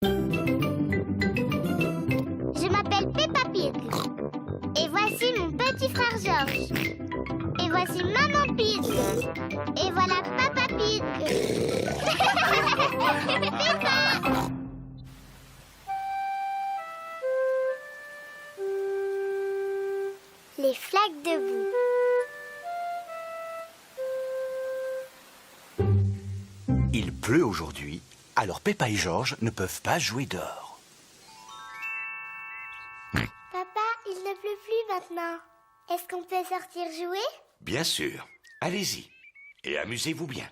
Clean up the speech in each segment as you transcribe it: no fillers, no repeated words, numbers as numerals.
Je m'appelle Peppa Pig. Et voici mon petit frère George. Et voici Maman Pig. Et voilà Papa Pig. Peppa! Les flaques de boue. Il pleut aujourd'hui, alors Peppa et George ne peuvent pas jouer dehors. Papa, il ne pleut plus maintenant. Est-ce qu'on peut sortir jouer? Bien sûr. Allez-y. Et amusez-vous bien.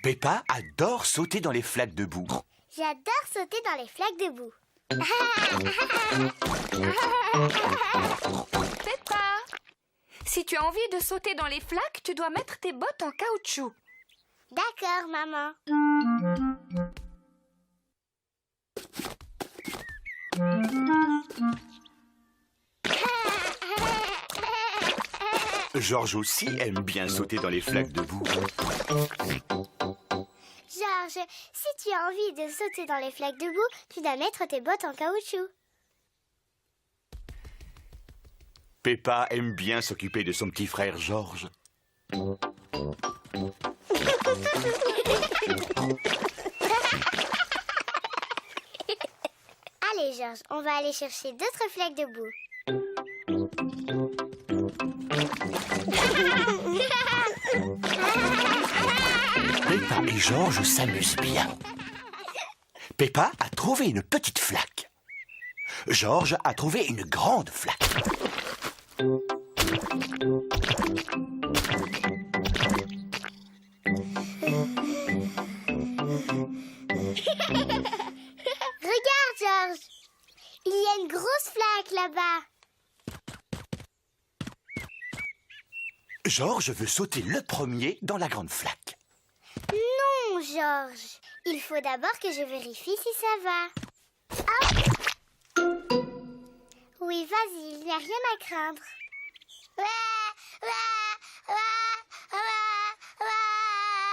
Peppa adore sauter dans les flaques de boue. J'adore sauter dans les flaques de boue. Peppa, si tu as envie de sauter dans les flaques, tu dois mettre tes bottes en caoutchouc. D'accord, maman. George aussi aime bien sauter dans les flaques de boue. George, si tu as envie de sauter dans les flaques de boue, tu dois mettre tes bottes en caoutchouc. Peppa aime bien s'occuper de son petit frère George. Allez, George, on va aller chercher d'autres flaques de boue. Peppa et George s'amusent bien. Peppa a trouvé une petite flaque. George a trouvé une grande flaque. Regarde, George. Il y a une grosse flaque là-bas. George veut sauter le premier dans la grande flaque. Non, George. Il faut d'abord que je vérifie si ça va. Hop. Oui, vas-y, il n'y a rien à craindre.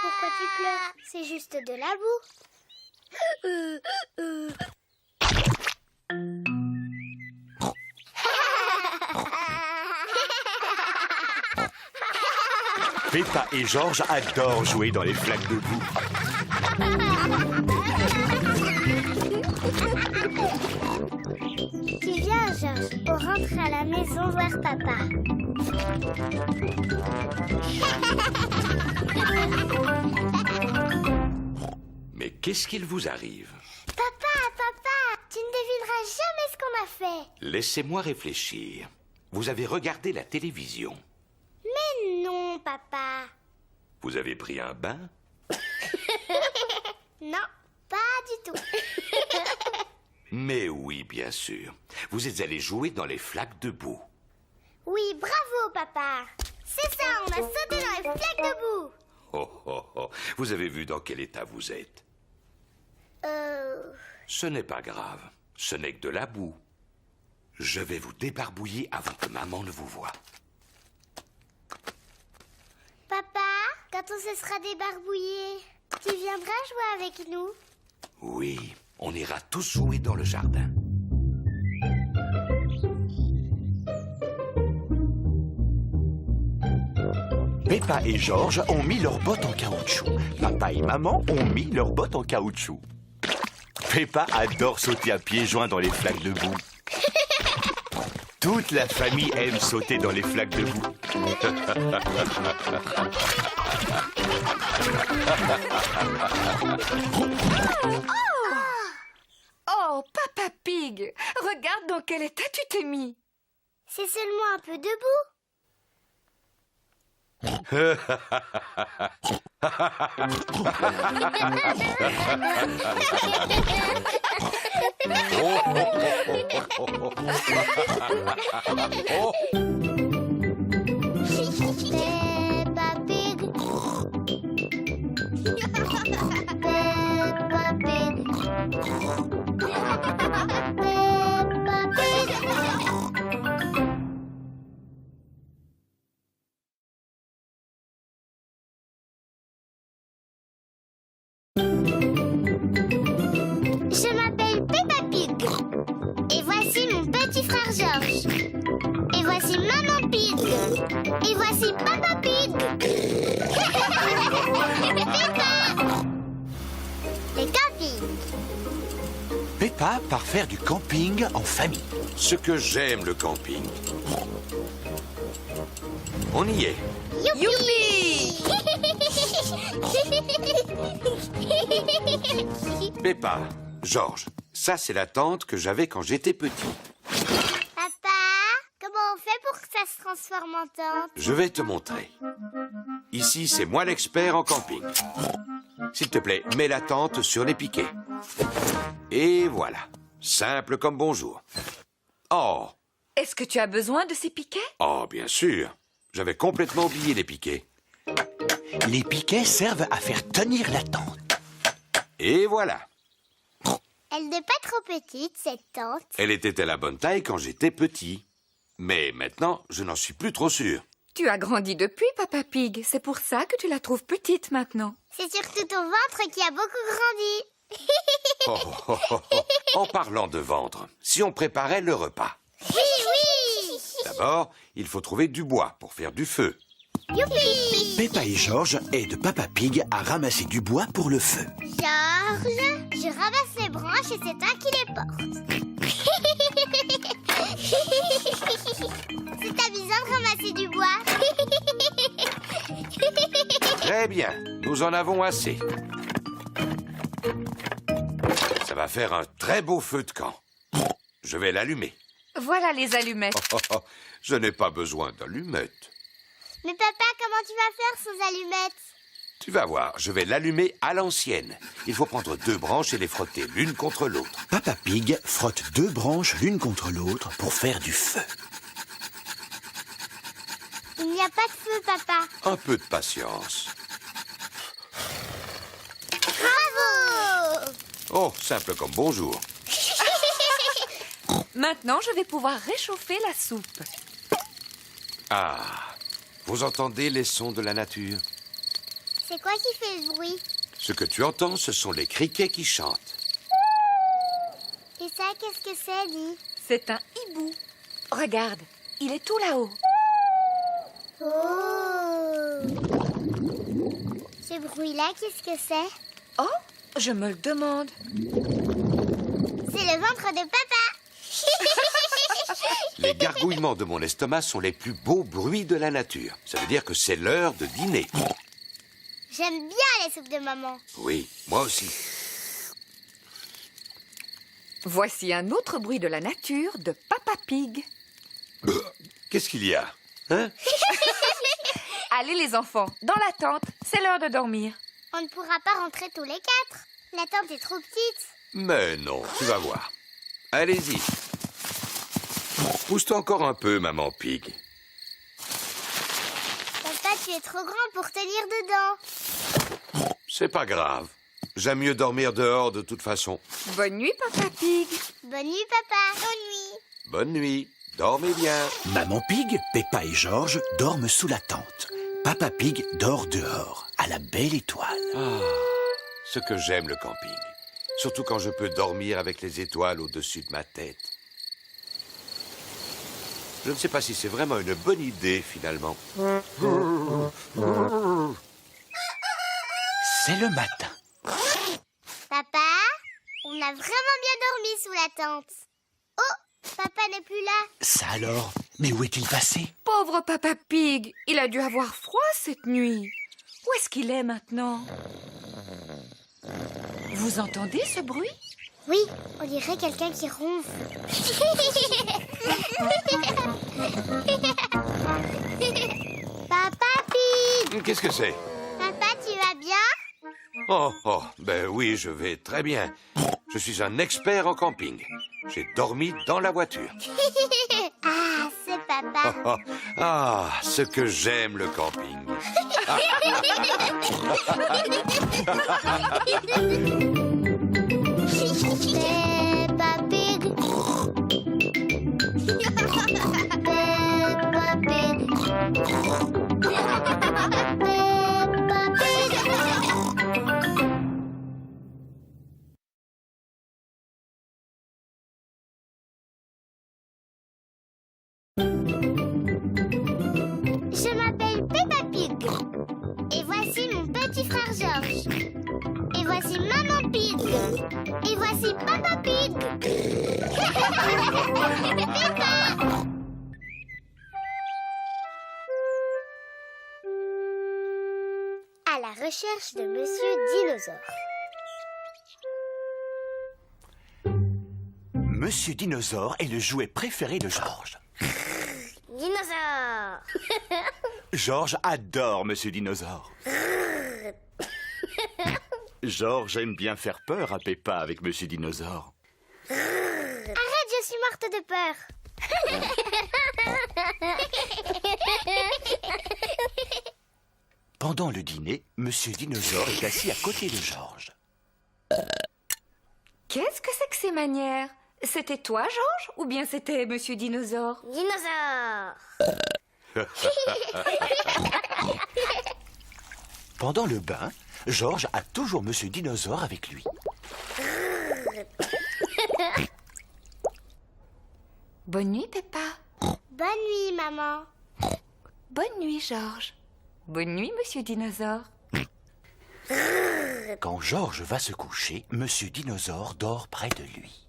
Pourquoi tu pleures? C'est juste de la boue. Peppa et George adorent jouer dans les flaques de boue. Tu viens, George. On rentre à la maison voir papa. Mais qu'est-ce qu'il vous arrive? Papa, tu ne devineras jamais ce qu'on a fait. Laissez-moi réfléchir. Vous avez regardé la télévision. Mais non, papa. Vous avez pris un bain? Non, pas du tout. Mais oui, bien sûr. Vous êtes allé jouer dans les flaques de boue. Oui, bravo, papa. C'est ça, on a sauté dans les flaques de boue. Oh, oh, oh. Vous avez vu dans quel état vous êtes? Ce n'est pas grave. Ce n'est que de la boue. Je vais vous débarbouiller avant que maman ne vous voie. Papa, quand on se sera débarbouillé, tu viendras jouer avec nous? Oui, on ira tous jouer dans le jardin. Peppa et George ont mis leurs bottes en caoutchouc. Papa et maman ont mis leurs bottes en caoutchouc. Peppa adore sauter à pieds joints dans les flaques de boue. Toute la famille aime sauter dans les flaques de boue. Oh, Papa Pig, regarde dans quel état tu t'es mis. C'est seulement un peu de boue. Peppa Pig. Peppa Pig. Peppa Pig. voici Peppa Pig. Le camping. Peppa part faire du camping en famille. Ce que j'aime le camping. On y est. Youpi! Peppa, Georges, ça c'est la tente que j'avais quand j'étais petit. Papa, comment on fait pour que ça se transforme en tente? Je vais te montrer. Ici, c'est moi l'expert en camping. S'il te plaît, mets la tente sur les piquets. Et voilà. Simple comme bonjour. Oh, Est-ce que tu as besoin de ces piquets? oh, bien sûr. J'avais complètement oublié les piquets. Les piquets servent à faire tenir la tente. Et voilà. Elle n'est pas trop petite, cette tente. Elle était à la bonne taille quand j'étais petit. Mais maintenant, je n'en suis plus trop sûr. Tu as grandi depuis, Papa Pig. C'est pour ça que tu la trouves petite maintenant. C'est surtout ton ventre qui a beaucoup grandi. Oh, oh, oh, oh. En parlant de ventre, si on préparait le repas. Oui, oui. D'abord, il faut trouver du bois pour faire du feu. Youpi. Peppa et Georges aident Peppa Pig à ramasser du bois pour le feu. Georges, je ramasse les branches et c'est toi qui les portes. C'est amusant de ramasser du bois. Très bien, nous en avons assez. Ça va faire un très beau feu de camp. Je vais l'allumer. Voilà les allumettes. Oh, oh, oh, je n'ai pas besoin d'allumettes. Mais papa, comment tu vas faire sans allumettes? Tu vas voir, je vais l'allumer à l'ancienne. Il faut prendre 2 branches et les frotter l'une contre l'autre. Peppa Pig frotte 2 branches l'une contre l'autre pour faire du feu. Il n'y a pas de feu, papa. Un peu de patience. Bravo. Oh, simple comme bonjour. Maintenant, je vais pouvoir réchauffer la soupe. Ah, vous entendez les sons de la nature? C'est quoi qui fait ce bruit? Ce que tu entends, ce sont les criquets qui chantent. Et ça, qu'est-ce que c'est, dit? C'est un hibou. Regarde, il est tout là-haut. Oh. Ce bruit-là, qu'est-ce que c'est? Oh, je me le demande. C'est le ventre de papa. Les gargouillements de mon estomac sont les plus beaux bruits de la nature. Ça veut dire que c'est l'heure de dîner. J'aime bien les soupes de maman. Oui, moi aussi. Voici un autre bruit de la nature de Papa Pig. Qu'est-ce qu'il y a? Hein? Allez les enfants, dans la tente, c'est l'heure de dormir. On ne pourra pas rentrer tous les 4. La tente est trop petite. Mais non, tu vas voir. Allez-y. Pousse-toi encore un peu, maman Pig. Papa, tu es trop grand pour tenir dedans. C'est pas grave. J'aime mieux dormir dehors de toute façon. Bonne nuit, Papa Pig. Bonne nuit, papa. Bonne nuit. Bonne nuit. Dormez bien. Maman Pig, Peppa et Georges dorment sous la tente. Papa Pig dort dehors, à la belle étoile. Ah, ce que j'aime le camping. Surtout quand je peux dormir avec les étoiles au-dessus de ma tête. Je ne sais pas si c'est vraiment une bonne idée, finalement. C'est le matin. Papa, on a vraiment bien dormi sous la tente. Oh, papa n'est plus là. Ça alors? Mais où est-il passé? Pauvre Papa Pig, il a dû avoir froid cette nuit. Où est-ce qu'il est maintenant? Vous entendez ce bruit? Oui, on dirait quelqu'un qui ronfle. Papa Pig, Qu'est-ce que c'est? papa, tu vas bien? Oh, oh, ben oui, je vais très bien. Je suis un expert en camping. J'ai dormi dans la voiture. Ah, c'est papa. Oh, ah, ce que j'aime le camping. Peppa Pig. Peppa Pig. Peppa Pig. Je m'appelle voici Papa Pig. Peppa. À la recherche de Monsieur Dinosaure. Monsieur Dinosaure est le jouet préféré de Georges. Dinosaure. Georges adore Monsieur Dinosaure. Georges aime bien faire peur à Peppa avec Monsieur Dinosaure. Arrête, je suis morte de peur. Pendant le dîner, Monsieur Dinosaure est assis à côté de Georges. Qu'est-ce que c'est que ces manières? C'était toi, Georges, ou bien c'était Monsieur Dinosaure? Dinosaure. Pendant le bain, Georges a toujours Monsieur Dinosaure avec lui. Bonne nuit, Peppa. Bonne nuit, maman. Bonne nuit, Georges. Bonne nuit, Monsieur Dinosaure. Quand Georges va se coucher, Monsieur Dinosaure dort près de lui.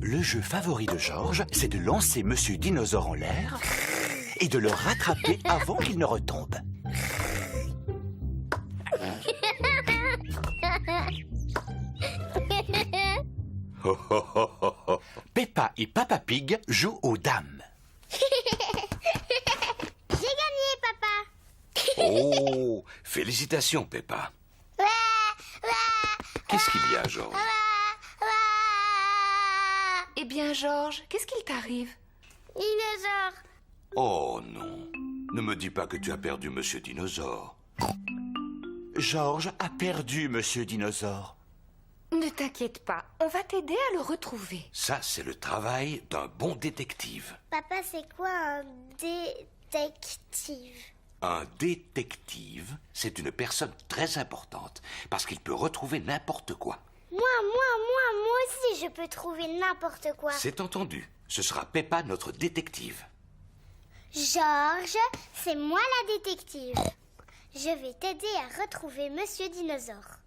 Le jeu favori de Georges, c'est de lancer Monsieur Dinosaure en l'air et de le rattraper avant qu'il ne retombe. Peppa et Papa Pig jouent aux dames. J'ai gagné, papa. Oh, félicitations, Peppa. Qu'est-ce qu'il y a, Georges? Eh bien, Georges, qu'est-ce qu'il t'arrive? Dinosaure. Oh non, ne me dis pas que tu as perdu Monsieur Dinosaure. Georges a perdu Monsieur Dinosaure. Ne t'inquiète pas, on va t'aider à le retrouver. Ça, c'est le travail d'un bon détective. Papa, c'est quoi un détective? Un détective, c'est une personne très importante parce qu'il peut retrouver n'importe quoi. Moi aussi, je peux trouver n'importe quoi. C'est entendu. Ce sera Peppa, notre détective. Georges, c'est moi la détective. Je vais t'aider à retrouver Monsieur Dinosaure.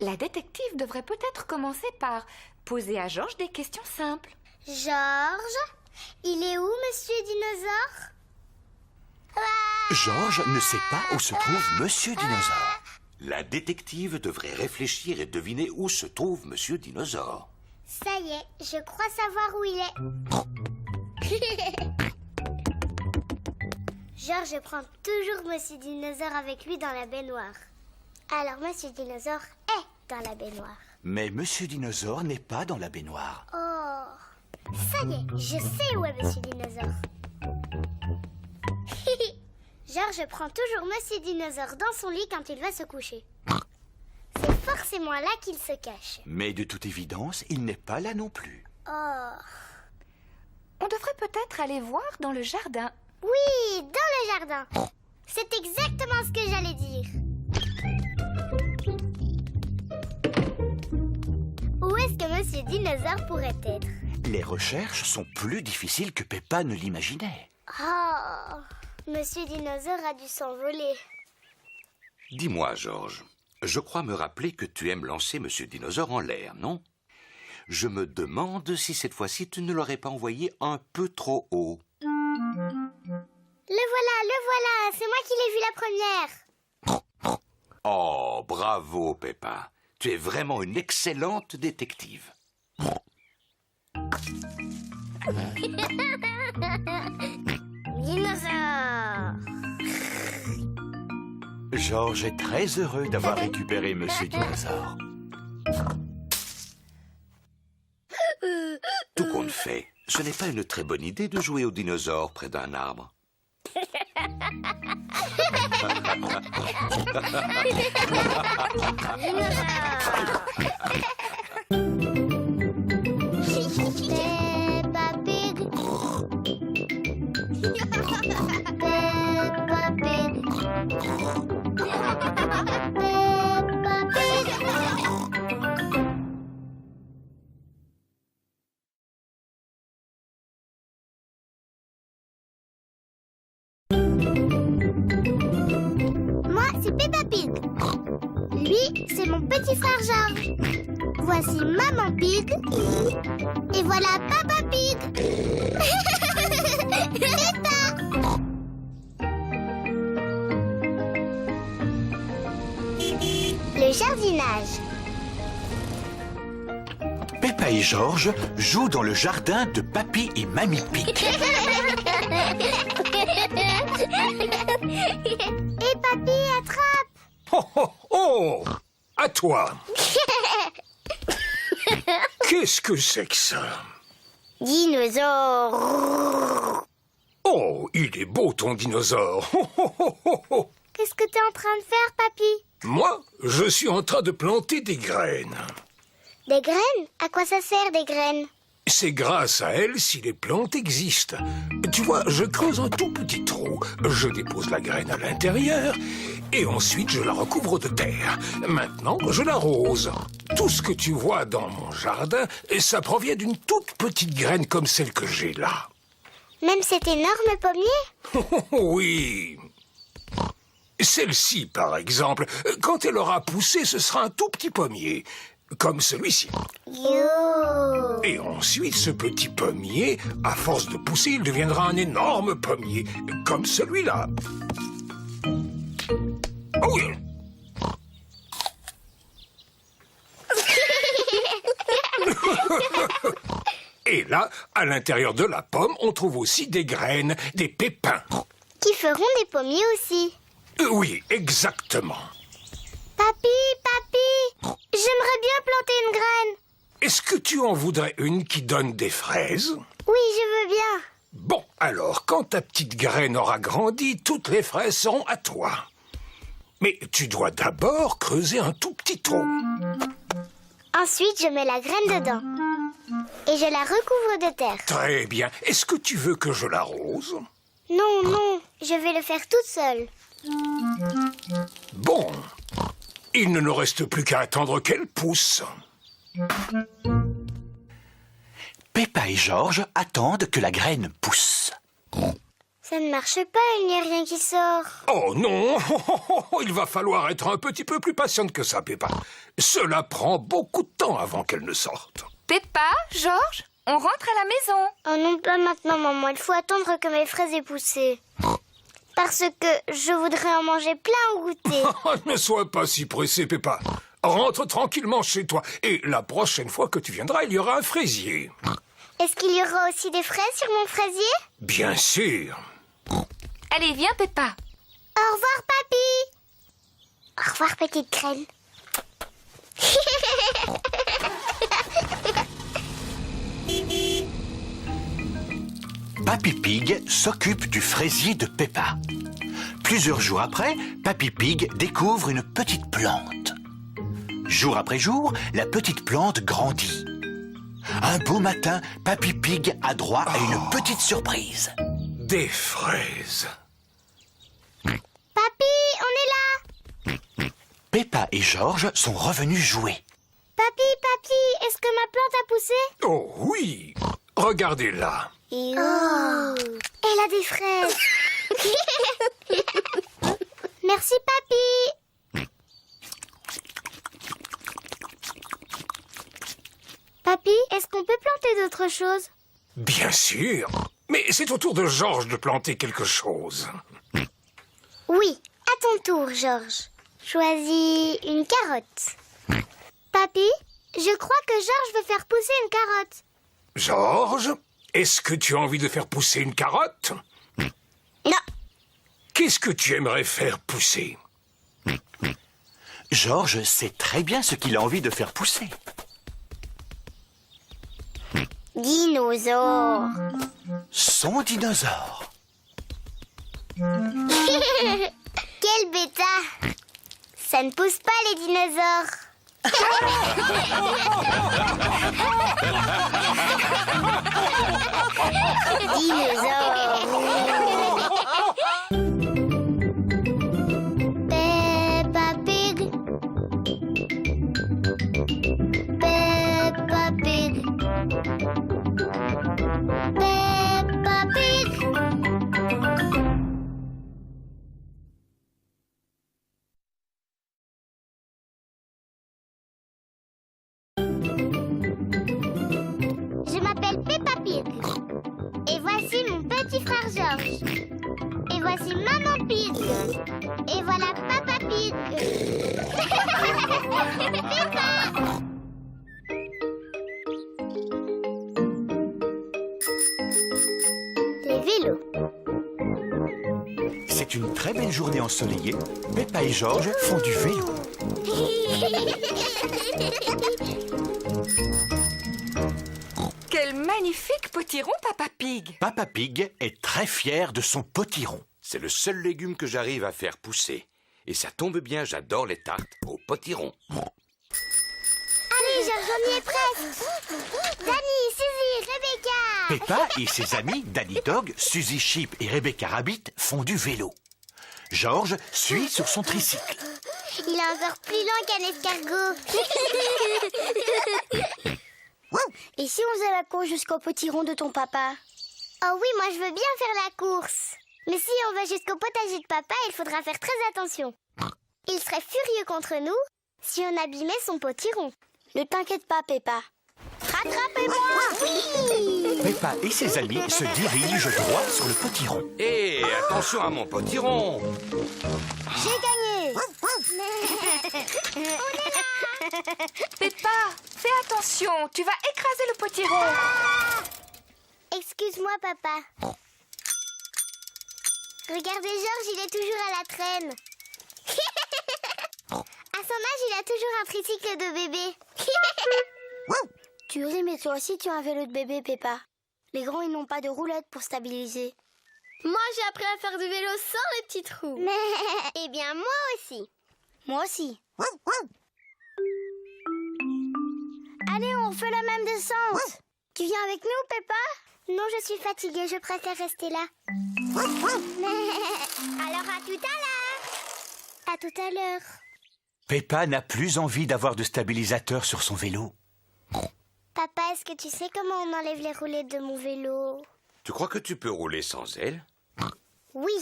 La détective devrait peut-être commencer par poser à Georges des questions simples. Georges, il est où Monsieur Dinosaure? Georges ne sait pas où se trouve Monsieur Dinosaure. La détective devrait réfléchir et deviner où se trouve Monsieur Dinosaure. Ça y est, je crois savoir où il est. Georges prend toujours Monsieur Dinosaure avec lui dans la baignoire. Alors Monsieur Dinosaure est dans la baignoire. Mais Monsieur Dinosaure n'est pas dans la baignoire. Oh, ça y est, je sais où est Monsieur Dinosaure. Georges prend toujours Monsieur Dinosaure dans son lit quand il va se coucher. C'est forcément là qu'il se cache. Mais de toute évidence, il n'est pas là non plus. Oh, On devrait peut-être aller voir dans le jardin. oui, dans le jardin. C'est exactement ce que j'allais dire. Où est-ce que Monsieur Dinosaure pourrait être? Les recherches sont plus difficiles que Peppa ne l'imaginait. Oh, Monsieur Dinosaure a dû s'envoler. Dis-moi, Georges, je crois me rappeler que tu aimes lancer Monsieur Dinosaure en l'air, non? Je me demande si cette fois-ci tu ne l'aurais pas envoyé un peu trop haut. Le voilà, c'est moi qui l'ai vu la première. Oh, bravo, Peppa. Tu es vraiment une excellente détective. Dinosaure. Georges est très heureux d'avoir récupéré Monsieur Dinosaure. Tout compte fait, ce n'est pas une très bonne idée de jouer aux dinosaures près d'un arbre. Peppa Pig. Peppa Pig. Peppa Pig. Moi, voici Peppa Pig. Lui, c'est mon petit frère George. Voici Maman Pig. Et voilà Papa Pig. Peppa. Le jardinage. Peppa et George jouent dans le jardin de Papy et Mamie Pig. Et Papy attrape. Oh, oh, oh! À toi! Qu'est-ce que c'est que ça? Dinosaure. Oh, il est beau ton dinosaure! Oh, oh, oh, oh, oh. Qu'est-ce que t'es en train de faire, Papy? Moi, je suis en train de planter des graines. Des graines? À quoi ça sert, des graines? C'est grâce à elles si les plantes existent. Tu vois, je creuse un tout petit trou, je dépose la graine à l'intérieur et ensuite je la recouvre de terre. Maintenant, je l'arrose. Tout ce que tu vois dans mon jardin, ça provient d'une toute petite graine comme celle que j'ai là. Même cet énorme pommier? Oui. Celle-ci, par exemple, quand elle aura poussé, ce sera un tout petit pommier, comme celui-ci. Yo! Et ensuite, ce petit pommier, à force de pousser, il deviendra un énorme pommier, comme celui-là. Oh oui. Et là, à l'intérieur de la pomme, on trouve aussi des graines, des pépins. Qui feront des pommiers aussi. Oui, exactement. Papy, j'aimerais bien planter une graine. Est-ce que tu en voudrais une qui donne des fraises? Oui, je veux bien. Bon, alors, quand ta petite graine aura grandi, toutes les fraises seront à toi. Mais tu dois d'abord creuser un tout petit trou. Ensuite, je mets la graine dedans. Et je la recouvre de terre. Très bien. Est-ce que tu veux que je l'arrose? Non, je vais le faire toute seule. Bon. Il ne nous reste plus qu'à attendre qu'elle pousse. Peppa et George attendent que la graine pousse. Ça ne marche pas, il n'y a rien qui sort. Oh non! Il va falloir être un petit peu plus patiente que ça, Peppa. Cela prend beaucoup de temps avant qu'elle ne sorte. Peppa, George, on rentre à la maison. Oh non, pas maintenant, maman. Il faut attendre que mes fraises aient poussé. Parce que je voudrais en manger plein au goûter. Ne sois pas si pressée, Peppa. Rentre tranquillement chez toi. Et la prochaine fois que tu viendras, il y aura un fraisier. Est-ce qu'il y aura aussi des fraises sur mon fraisier? Bien sûr. Allez, viens, Peppa. Au revoir, papy. Au revoir, petite graine. Papy Pig s'occupe du fraisier de Peppa. Plusieurs jours après, Papy Pig découvre une petite plante. Jour après jour, la petite plante grandit. Un beau matin, Papy Pig a droit à une petite surprise. Des fraises. Papy, on est là. Peppa et George sont revenus jouer. Papy, est-ce que ma plante a poussé? Oh oui. Regardez là. Oh, elle a des fraises. Merci, papy. Papy, est-ce qu'on peut planter d'autres choses? Bien sûr. Mais c'est au tour de Georges de planter quelque chose. Oui, à ton tour, Georges. Choisis une carotte. Papy, je crois que Georges veut faire pousser une carotte. Georges, est-ce que tu as envie de faire pousser une carotte? Non. Qu'est-ce que tu aimerais faire pousser? George sait très bien ce qu'il a envie de faire pousser. Dinosaure. Son dinosaure. Quel bêta. Ça ne pousse pas les dinosaures. frère Georges. Et voici Maman Pig. Et voilà Papa Pig. Peppa. Les vélos. C'est une très belle journée ensoleillée. Peppa et Georges font du vélo. Quel magnifique potiron, Papa Pig! Papa Pig est très fier de son potiron. C'est le seul légume que j'arrive à faire pousser. Et ça tombe bien, j'adore les tartes au potiron. Allez, Georges, on y est presque. Danny, Suzy, Rebecca. Peppa et ses amis, Danny Dog, Suzy Sheep et Rebecca Rabbit, font du vélo. Georges suit sur son tricycle. Il est encore plus lent qu'un escargot. Et si on faisait la course jusqu'au potiron de ton papa? Oh oui, moi je veux bien faire la course. Mais si on va jusqu'au potager de papa, il faudra faire très attention. Il serait furieux contre nous si on abîmait son potiron. Ne t'inquiète pas, Peppa. Rattrapez-moi! Oui! Peppa et ses amis se dirigent droit sur le potiron. Hé, attention à mon potiron! J'ai gagné! Peppa, fais attention, tu vas écraser le potiron. Excuse-moi, papa. Regardez, Georges, il est toujours à la traîne. À son âge, il a toujours un tricycle de bébé. Tu ris, mais toi aussi tu as un vélo de bébé, Peppa. Les grands, ils n'ont pas de roulette pour stabiliser. Moi, j'ai appris à faire du vélo sans les petits trous. Eh bien, moi aussi. Moi aussi. Allez, on fait la même descente. Tu viens avec nous, Peppa? Non, je suis fatiguée, je préfère rester là. Alors, à tout à l'heure. À tout à l'heure. Peppa n'a plus envie d'avoir de stabilisateur sur son vélo. Papa, est-ce que tu sais comment on enlève les roulettes de mon vélo? Tu crois que tu peux rouler sans elles? Oui.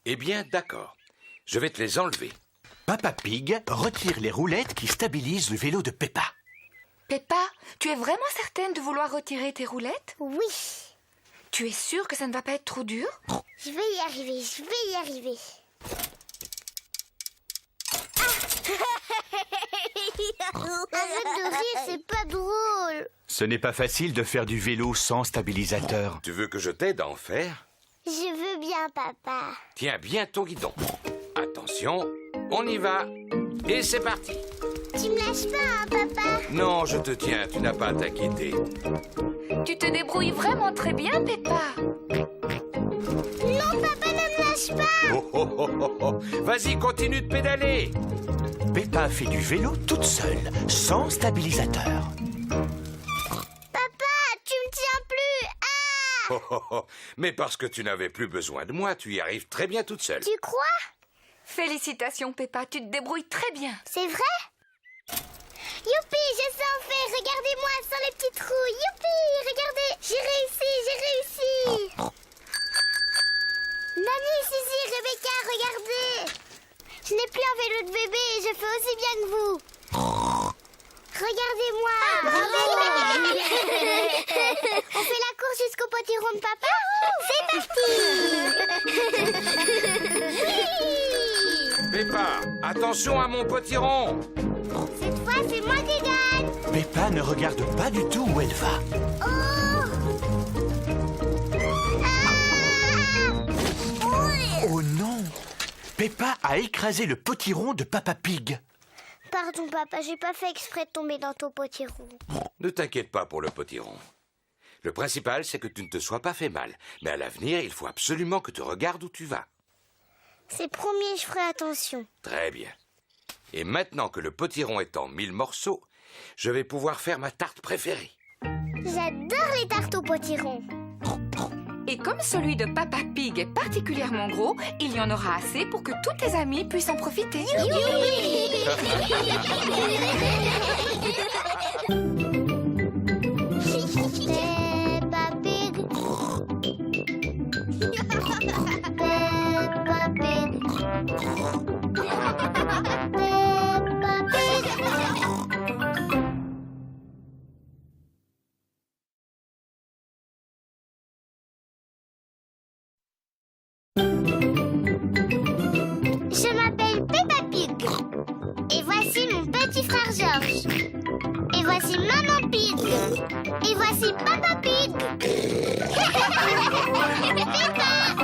Eh bien, d'accord. Je vais te les enlever. Papa Pig retire les roulettes qui stabilisent le vélo de Peppa. Peppa, tu es vraiment certaine de vouloir retirer tes roulettes? Oui. Tu es sûre que ça ne va pas être trop dur? Je vais y arriver, je vais y arriver. Arrête de rire, c'est pas drôle. Ce n'est pas facile de faire du vélo sans stabilisateur. Tu veux que je t'aide à en faire? Je veux bien, papa. Tiens bien ton guidon. Attention, on y va. Et c'est parti. Tu me lâches pas, hein, papa? Non, je te tiens, tu n'as pas à t'inquiéter. Tu te débrouilles vraiment très bien, Peppa. Non, papa, ne me lâche pas. Oh, oh, oh, oh, oh. Vas-y, continue de pédaler. Peppa fait du vélo toute seule, sans stabilisateur. Papa, tu me tiens plus. Ah! Oh, oh, oh. Mais parce que tu n'avais plus besoin de moi, tu y arrives très bien toute seule. Tu crois? Félicitations, Peppa, tu te débrouilles très bien. C'est vrai? Youpi, je sais en faire. Regardez-moi sans les petits trous. Youpi, regardez. J'ai réussi, j'ai réussi. Nani, Suzy, Rebecca, regardez. Je n'ai plus un vélo de bébé et je fais aussi bien que vous. Regardez-moi. On fait la course jusqu'au potiron de papa. C'est parti. Peppa, attention à mon potiron. Cette fois, c'est moi qui gagne. Peppa ne regarde pas du tout où elle va. Oh! Ah! Oh non! Peppa a écrasé le potiron de Papa Pig. Pardon, papa, j'ai pas fait exprès de tomber dans ton potiron. Ne t'inquiète pas pour le potiron. Le principal, c'est que tu ne te sois pas fait mal. Mais à l'avenir, il faut absolument que tu regardes où tu vas. C'est promis, je ferai attention. Très bien. Et maintenant que le potiron est en 1000 morceaux, je vais pouvoir faire ma tarte préférée. J'adore les tartes au potiron. Et comme celui de Papa Pig est particulièrement gros, il y en aura assez pour que tous tes amis puissent en profiter. Peppa Pig. Peppa Pig. Je m'appelle Peppa Pig. Et voici mon petit frère George. Et voici Maman Pig. Et voici Papa Pig. Peppa!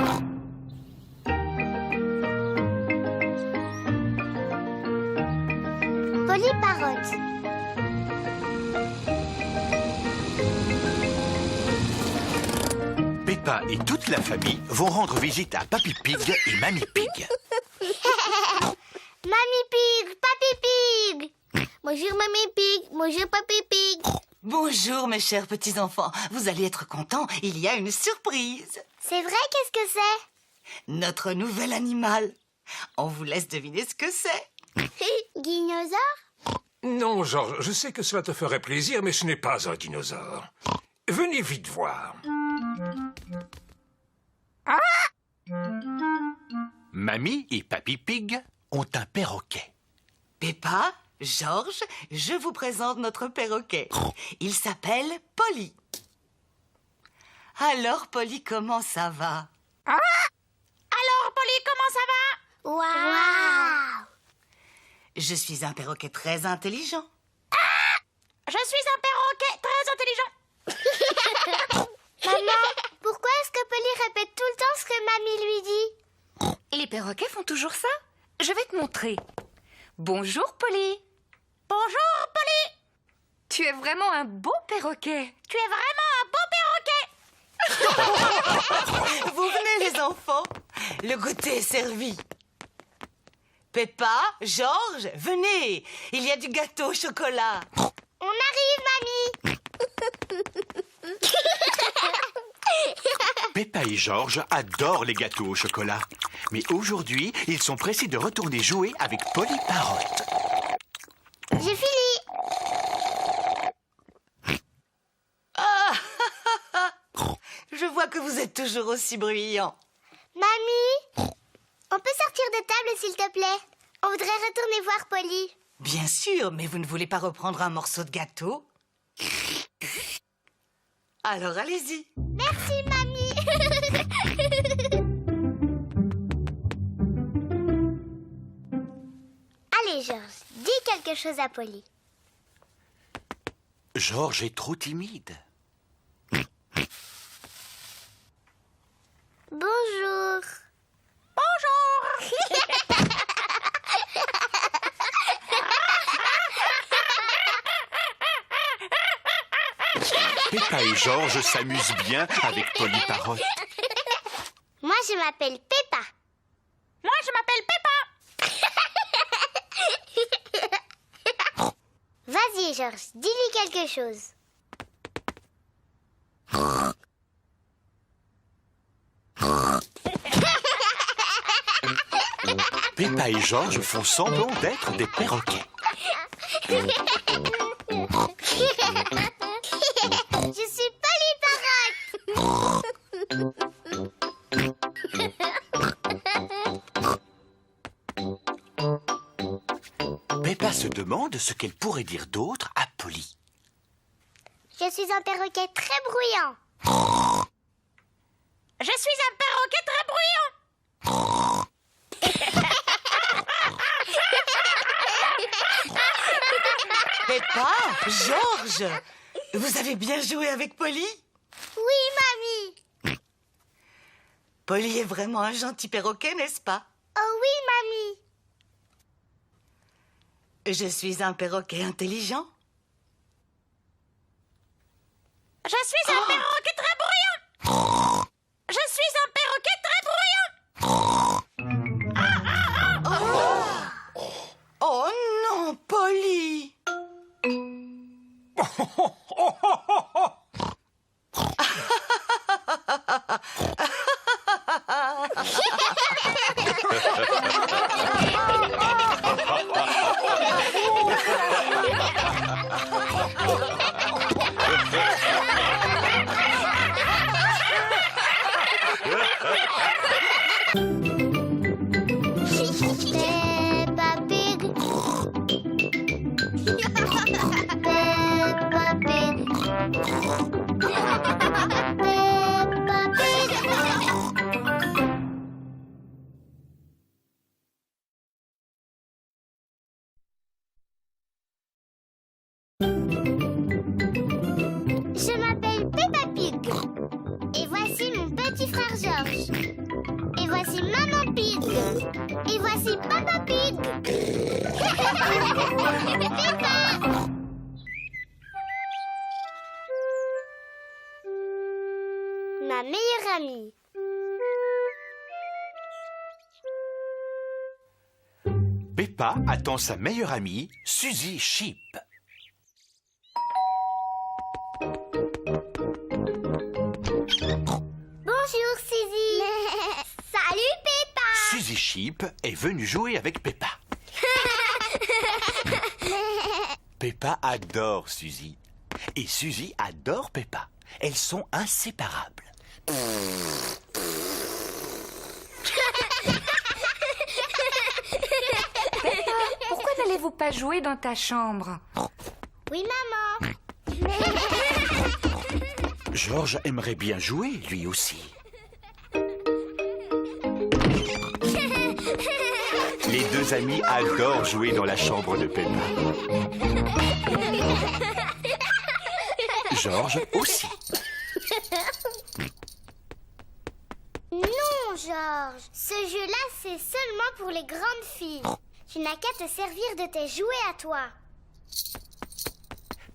Polly Parrot. Peppa et toute la famille vont rendre visite à Papy Pig et Mamie Pig. Mamie Pig, Papy Pig. Bonjour Mamie Pig, bonjour Papy Pig. Bonjour mes chers petits-enfants, vous allez être contents, il y a une surprise. C'est vrai, qu'est-ce que c'est? Notre nouvel animal. On vous laisse deviner ce que c'est. Dinosaure? Non, Georges, je sais que cela te ferait plaisir, mais ce n'est pas un dinosaure. Venez vite voir. Mamie et Papy Pig ont un perroquet. Peppa, Georges, je vous présente notre perroquet. Il s'appelle Polly. Alors Polly, comment ça va? Alors Polly, comment ça va? Waouh! Je suis un perroquet très intelligent. Je suis un perroquet très intelligent. Maman, pourquoi est-ce que Polly répète tout le temps ce que Mamie lui dit? Et les perroquets font toujours ça? Je vais te montrer. Bonjour, Polly. Bonjour, Polly. Tu es vraiment un beau perroquet. Tu es vraiment un beau perroquet. Vous venez les enfants, le goûter est servi. Peppa, Georges, venez, il y a du gâteau au chocolat. On arrive, Mamie. Peppa et Georges adorent les gâteaux au chocolat. Mais aujourd'hui, ils sont pressés de retourner jouer avec Polly Parrot. J'ai fini. Je vois que vous êtes toujours aussi bruyants. Mamie, on peut sortir de table, s'il te plaît? On voudrait retourner voir Polly. Bien sûr, mais vous ne voulez pas reprendre un morceau de gâteau? Alors allez-y. Merci, Mamie. Allez, Georges, dis quelque chose à Polly. Georges est trop timide. Bonjour. Peppa et Georges s'amusent bien avec Polly Parrot. Moi, je m'appelle Peppa. Moi, je m'appelle Peppa. Vas-y, Georges, dis-lui quelque chose. Peppa et Georges font semblant d'être des perroquets. Je suis Polly Parrot. Peppa se demande ce qu'elle pourrait dire d'autre à Polly. Je suis un perroquet très bruyant. Je suis un perroquet très bruyant. Peppa, Georges, vous avez bien joué avec Polly? Oui, Mamie. Polly est vraiment un gentil perroquet, n'est-ce pas? Oh oui, Mamie. Je suis un perroquet intelligent. Je suis un perroquet très bruyant. Je suis un perroquet très bruyant. Oh non, Polly! Peppa Pig. Peppa Pig. Peppa Pig. ma meilleure amie. Peppa attend sa meilleure amie, Suzy Sheep. Bonjour, Suzy. Salut, Peppa. Suzy Sheep est venue jouer avec Peppa. Peppa adore Suzy. Et Suzy adore Peppa. Elles sont inséparables. Pourquoi n'allez-vous pas jouer dans ta chambre? Oui, maman. George aimerait bien jouer, lui aussi. Les deux amis adorent jouer dans la chambre de Peppa. George aussi. Non, George. Ce jeu-là, c'est seulement pour les grandes filles. Tu n'as qu'à te servir de tes jouets à toi.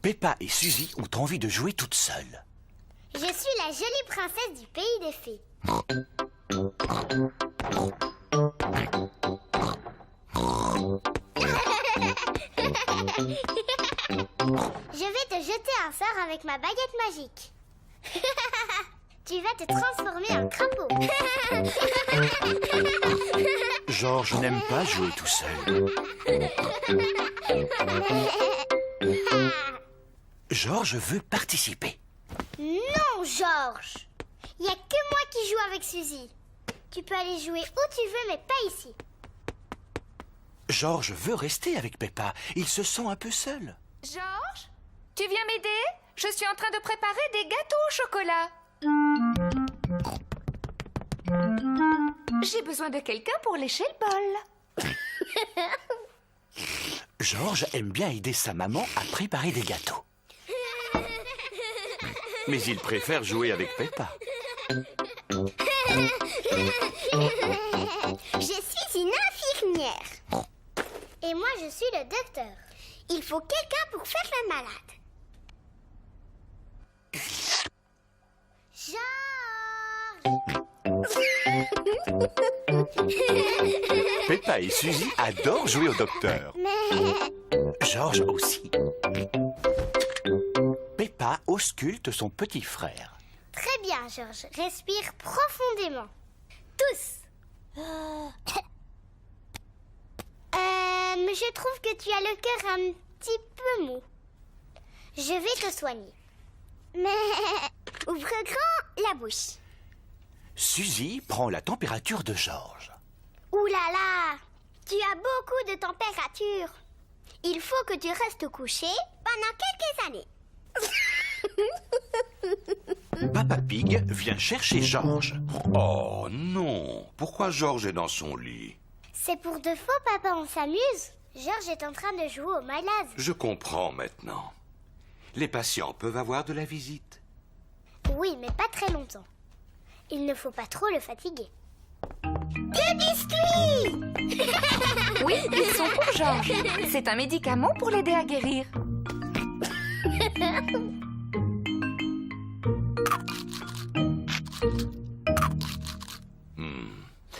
Peppa et Suzy ont envie de jouer toutes seules. Je suis la jolie princesse du pays des fées. Je vais te jeter un sort avec ma baguette magique. Tu vas te transformer en crapaud. George n'aime pas jouer tout seul. George veut participer. Non, George. Il n'y a que moi qui joue avec Suzy. Tu peux aller jouer où tu veux, mais pas ici. George veut rester avec Peppa. Il se sent un peu seul. Georges, tu viens m'aider? Je suis en train de préparer des gâteaux au chocolat. J'ai besoin de quelqu'un pour lécher le bol. George aime bien aider sa maman à préparer des gâteaux. Mais il préfère jouer avec Peppa. Je suis une infirmière. Et moi, je suis le docteur. Il faut quelqu'un pour faire la malade. Georges. Peppa et Suzy adorent jouer au docteur. George aussi. Peppa ausculte son petit frère. Très bien, Georges. Respire profondément. Tous. Je trouve que tu as le cœur un petit peu mou. Je vais te soigner. Mais ouvre grand la bouche. Suzy prend la température de George. Ouh là là, tu as beaucoup de température. Il faut que tu restes couché pendant quelques années. Papa Pig vient chercher George. Oh non! Pourquoi George est dans son lit? C'est pour de faux, papa, on s'amuse. George est en train de jouer au malade. Je comprends maintenant. Les patients peuvent avoir de la visite. Oui, mais pas très longtemps. Il ne faut pas trop le fatiguer. Des biscuits! Oui, ils sont pour Georges. C'est un médicament pour l'aider à guérir.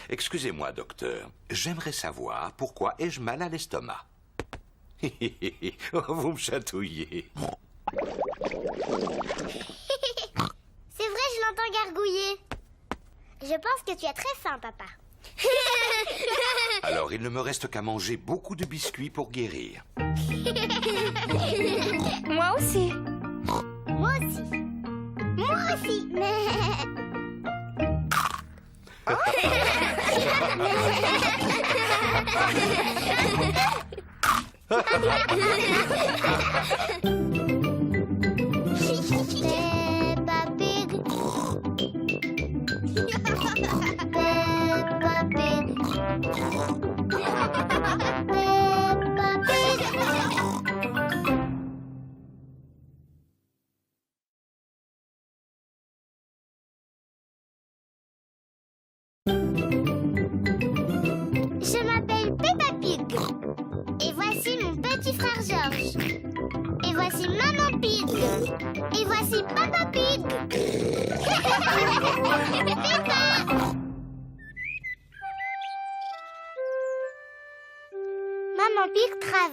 Excusez-moi, docteur. J'aimerais savoir pourquoi ai-je mal à l'estomac. Vous me chatouillez. C'est vrai, je l'entends gargouiller. Je pense que tu as très faim, papa. Alors, il ne me reste qu'à manger beaucoup de biscuits pour guérir. Moi aussi. Moi aussi. Moi aussi. Mais... Peppa Pig. Peppa Pig. Peppa Pig. Je m'appelle Peppa Pig. Et voici mon petit frère George. Et voici Maman Pig. Et voici Papa Pig.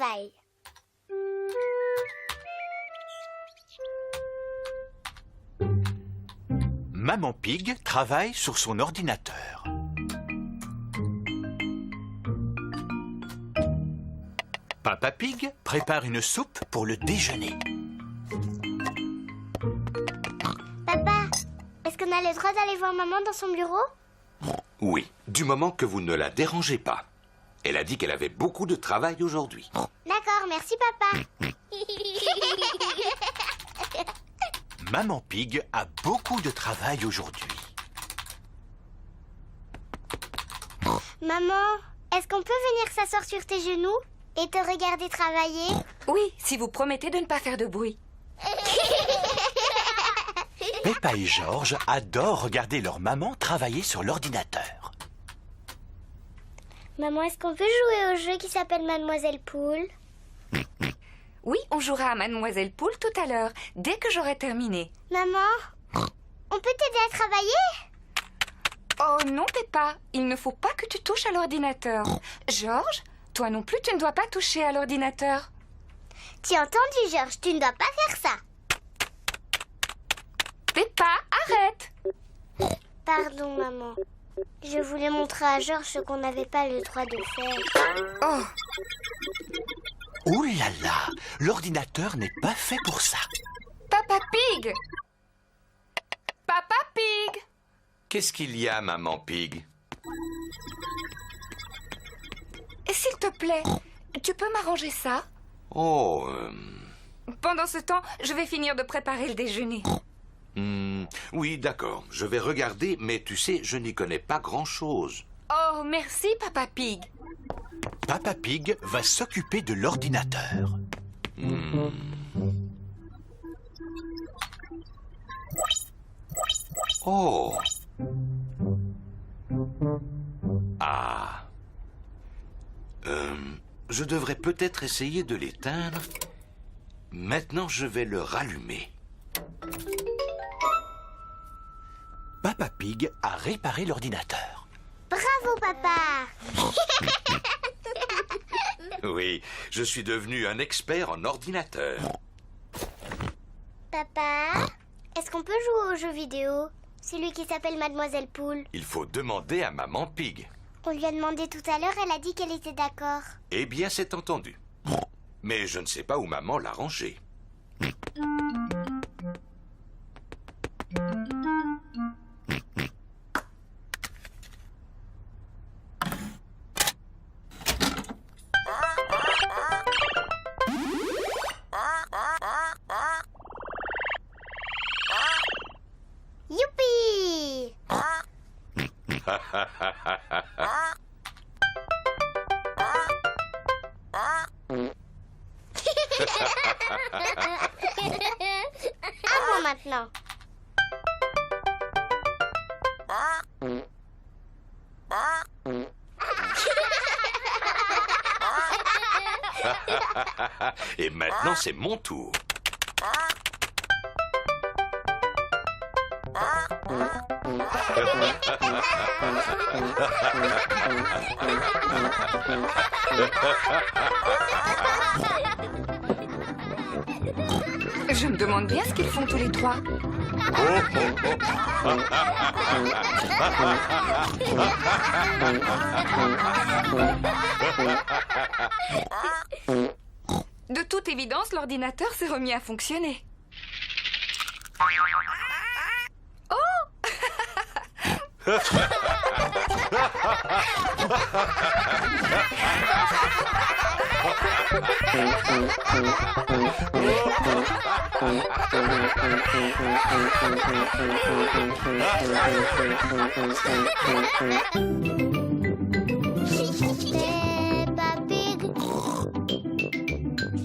travail. Maman Pig travaille sur son ordinateur. Papa Pig prépare une soupe pour le déjeuner. Papa, est-ce qu'on a le droit d'aller voir maman dans son bureau? Oui, du moment que vous ne la dérangez pas. Elle a dit qu'elle avait beaucoup de travail aujourd'hui. D'accord, merci papa. Maman Pig a beaucoup de travail aujourd'hui. Maman, est-ce qu'on peut venir s'asseoir sur tes genoux et te regarder travailler? Oui, si vous promettez de ne pas faire de bruit. Peppa et George adorent regarder leur maman travailler sur l'ordinateur. Maman, est-ce qu'on peut jouer au jeu qui s'appelle Mademoiselle Poule? Oui, on jouera à Mademoiselle Poule tout à l'heure, dès que j'aurai terminé. Maman, on peut t'aider à travailler? Oh non, Peppa, il ne faut pas que tu touches à l'ordinateur. George, toi non plus, tu ne dois pas toucher à l'ordinateur. Tu as entendu, George, tu ne dois pas faire ça. Peppa, arrête! Pardon, maman. Je voulais montrer à George ce qu'on n'avait pas le droit de faire. Oh, Ouh là là, l'ordinateur n'est pas fait pour ça. Papa Pig! Papa Pig! Qu'est-ce qu'il y a, Maman Pig? S'il te plaît, tu peux m'arranger ça? Oh, Pendant ce temps, je vais finir de préparer le déjeuner. oui, d'accord. Je vais regarder, mais tu sais, je n'y connais pas grand-chose. Oh, merci, Papa Pig. Papa Pig va s'occuper de l'ordinateur. Oh. Ah. Je devrais peut-être essayer de l'éteindre. Maintenant, je vais le rallumer. Papa Pig a réparé l'ordinateur. Bravo, papa. Oui, je suis devenu un expert en ordinateur. Papa, est-ce qu'on peut jouer au jeu vidéo? Celui qui s'appelle Mademoiselle Poule. Il faut demander à Maman Pig. On lui a demandé tout à l'heure, elle a dit qu'elle était d'accord. Eh bien, c'est entendu. Mais je ne sais pas où Maman l'a rangé. Youpi! À moi maintenant. Et maintenant, c'est mon tour. Je me demande bien ce qu'ils font tous les trois. De toute évidence, l'ordinateur s'est remis à fonctionner. Peppa Pig.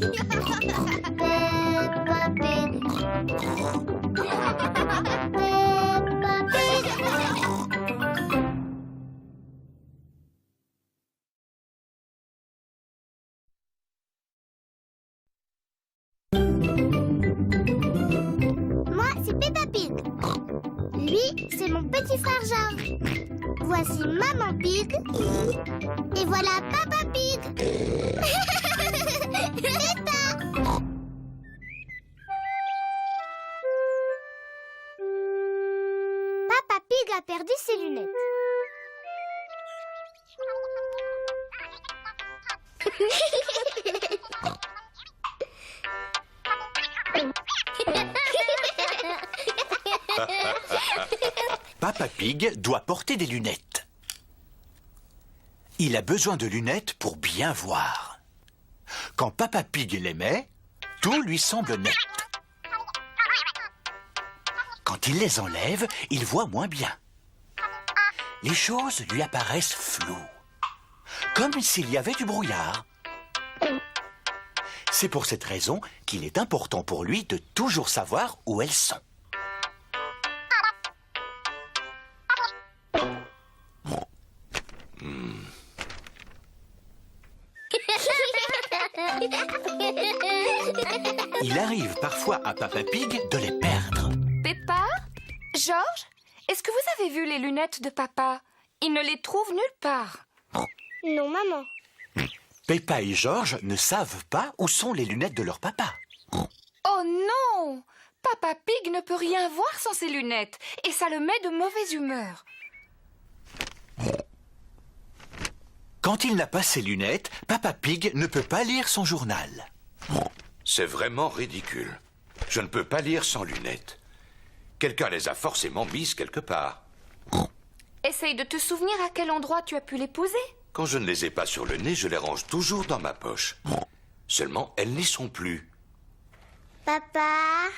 Peppa Pig. Peppa Pig. Moi, c'est Peppa Pig. Lui, c'est mon petit frère George. Voici Maman Pig. Et voilà Papa Pig. a perdu ses lunettes. Papa Pig doit porter des lunettes. Il a besoin de lunettes pour bien voir. Quand Papa Pig les met, tout lui semble net. Quand il les enlève, il voit moins bien. Les choses lui apparaissent floues, comme s'il y avait du brouillard. C'est pour cette raison qu'il est important pour lui de toujours savoir où elles sont. Il arrive parfois à Papa Pig de les perdre. Peppa? Georges? Est-ce que vous avez vu les lunettes de papa? Il ne les trouve nulle part. Non, maman. Peppa et Georges ne savent pas où sont les lunettes de leur papa. Oh non! Papa Pig ne peut rien voir sans ses lunettes et ça le met de mauvaise humeur. Quand il n'a pas ses lunettes, Papa Pig ne peut pas lire son journal. C'est vraiment ridicule. Je ne peux pas lire sans lunettes. Quelqu'un les a forcément mises quelque part. Essaye de te souvenir à quel endroit tu as pu les poser. Quand je ne les ai pas sur le nez, je les range toujours dans ma poche. Seulement, elles n'y sont plus. Papa,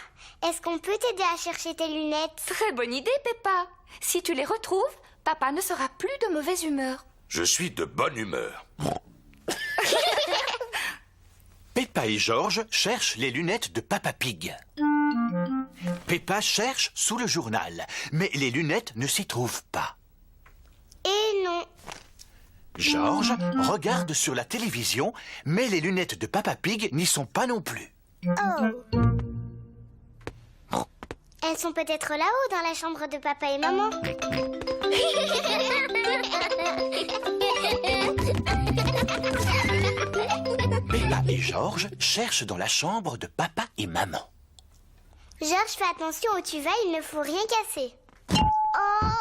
est-ce qu'on peut t'aider à chercher tes lunettes? Très bonne idée, Peppa. Si tu les retrouves, papa ne sera plus de mauvaise humeur. Je suis de bonne humeur. Peppa et Georges cherchent les lunettes de Papa Pig. Peppa cherche sous le journal, mais les lunettes ne s'y trouvent pas. Et non. Georges regarde sur la télévision, mais les lunettes de Papa Pig n'y sont pas non plus. Oh. Elles sont peut-être là-haut dans la chambre de papa et maman. Peppa et Georges cherchent dans la chambre de papa et maman. Georges, fais attention où tu vas, il ne faut rien casser. Oh!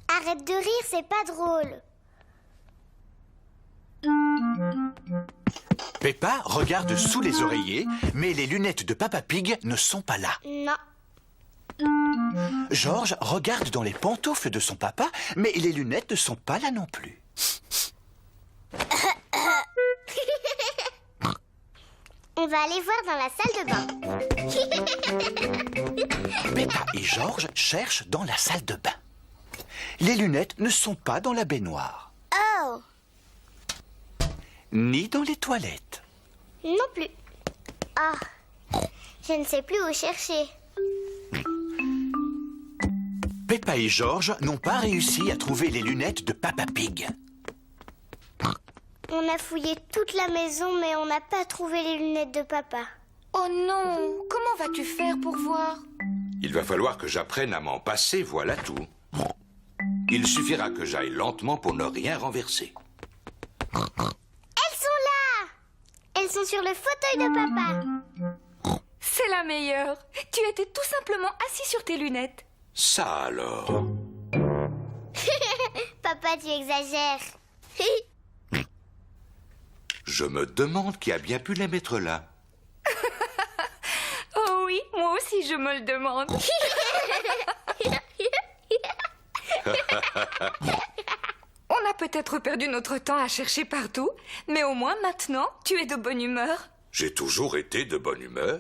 Arrête de rire, c'est pas drôle. Peppa regarde sous les oreillers, mais les lunettes de Papa Pig ne sont pas là. Non. Georges regarde dans les pantoufles de son papa, mais les lunettes ne sont pas là non plus. On va aller voir dans la salle de bain. Peppa et Georges cherchent dans la salle de bain. Les lunettes ne sont pas dans la baignoire, Oh! ni dans les toilettes. Non plus. Ah, je ne sais plus où chercher. Peppa et Georges n'ont pas réussi à trouver les lunettes de Papa Pig. On a fouillé toute la maison, mais on n'a pas trouvé les lunettes de papa. Oh non! Comment vas-tu faire pour voir? Il va falloir que j'apprenne à m'en passer, voilà tout. Il suffira que j'aille lentement pour ne rien renverser. Elles sont là! Elles sont sur le fauteuil de papa. C'est la meilleure. Tu étais tout simplement assis sur tes lunettes. Ça alors. Papa, tu exagères. Je me demande qui a bien pu les mettre là. Oh oui, moi aussi je me le demande. On a peut-être perdu notre temps à chercher partout, mais au moins maintenant, tu es de bonne humeur. J'ai toujours été de bonne humeur.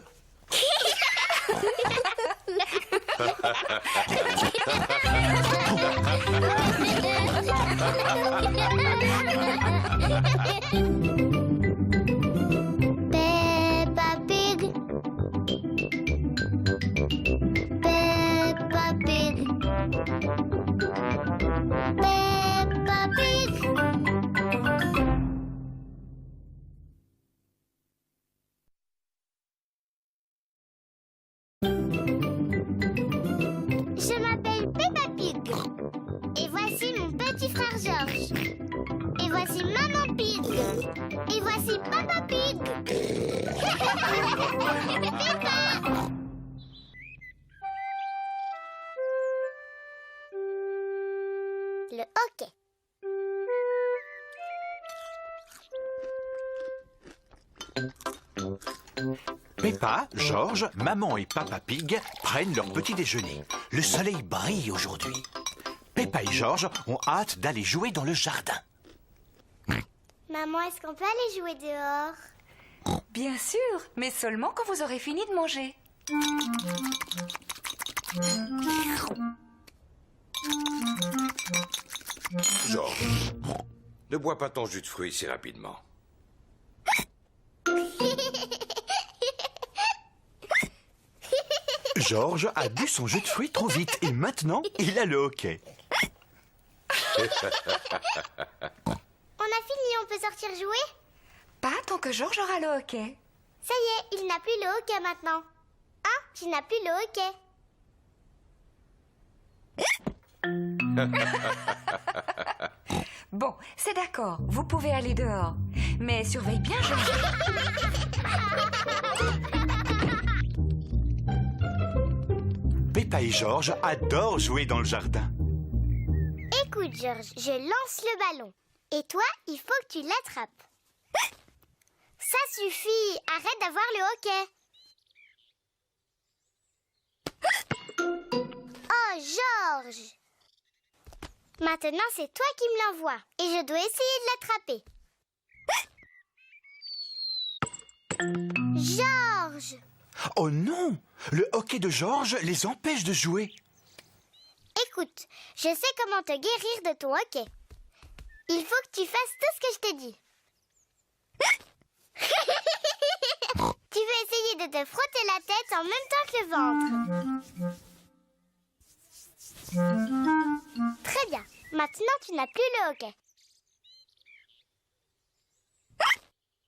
Peppa Pig. Peppa Pig. Peppa Pig. Je m'appelle Peppa Pig. Et voici mon petit frère Georges. Et voici Maman Pig. Et voici Papa Pig. Peppa! Peppa, George, maman et Papa Pig prennent leur petit déjeuner. Le soleil brille aujourd'hui. Peppa et George ont hâte d'aller jouer dans le jardin. Maman, est-ce qu'on peut aller jouer dehors? Bien sûr, mais seulement quand vous aurez fini de manger. George, ne bois pas ton jus de fruits si rapidement. George a bu son jus de fruits trop vite et maintenant il a le hockey. On a fini, on peut sortir jouer? Pas tant que George aura le hockey. Ça y est, il n'a plus le hockey maintenant. Hein? Tu n'as plus le hockey. Bon, c'est d'accord, vous pouvez aller dehors. Mais surveille bien George. Peppa et George adorent jouer dans le jardin. Écoute, George, je lance le ballon. Et toi, il faut que tu l'attrapes. Ça suffit, arrête d'avoir le hockey. Oh, George! Maintenant, c'est toi qui me l'envoies. Et je dois essayer de l'attraper. George! Oh non! Le hockey de George les empêche de jouer. Écoute, je sais comment te guérir de ton hockey. Il faut que tu fasses tout ce que je t'ai dit. Tu veux essayer de te frotter la tête en même temps que le ventre. Très bien. Maintenant, tu n'as plus le hockey.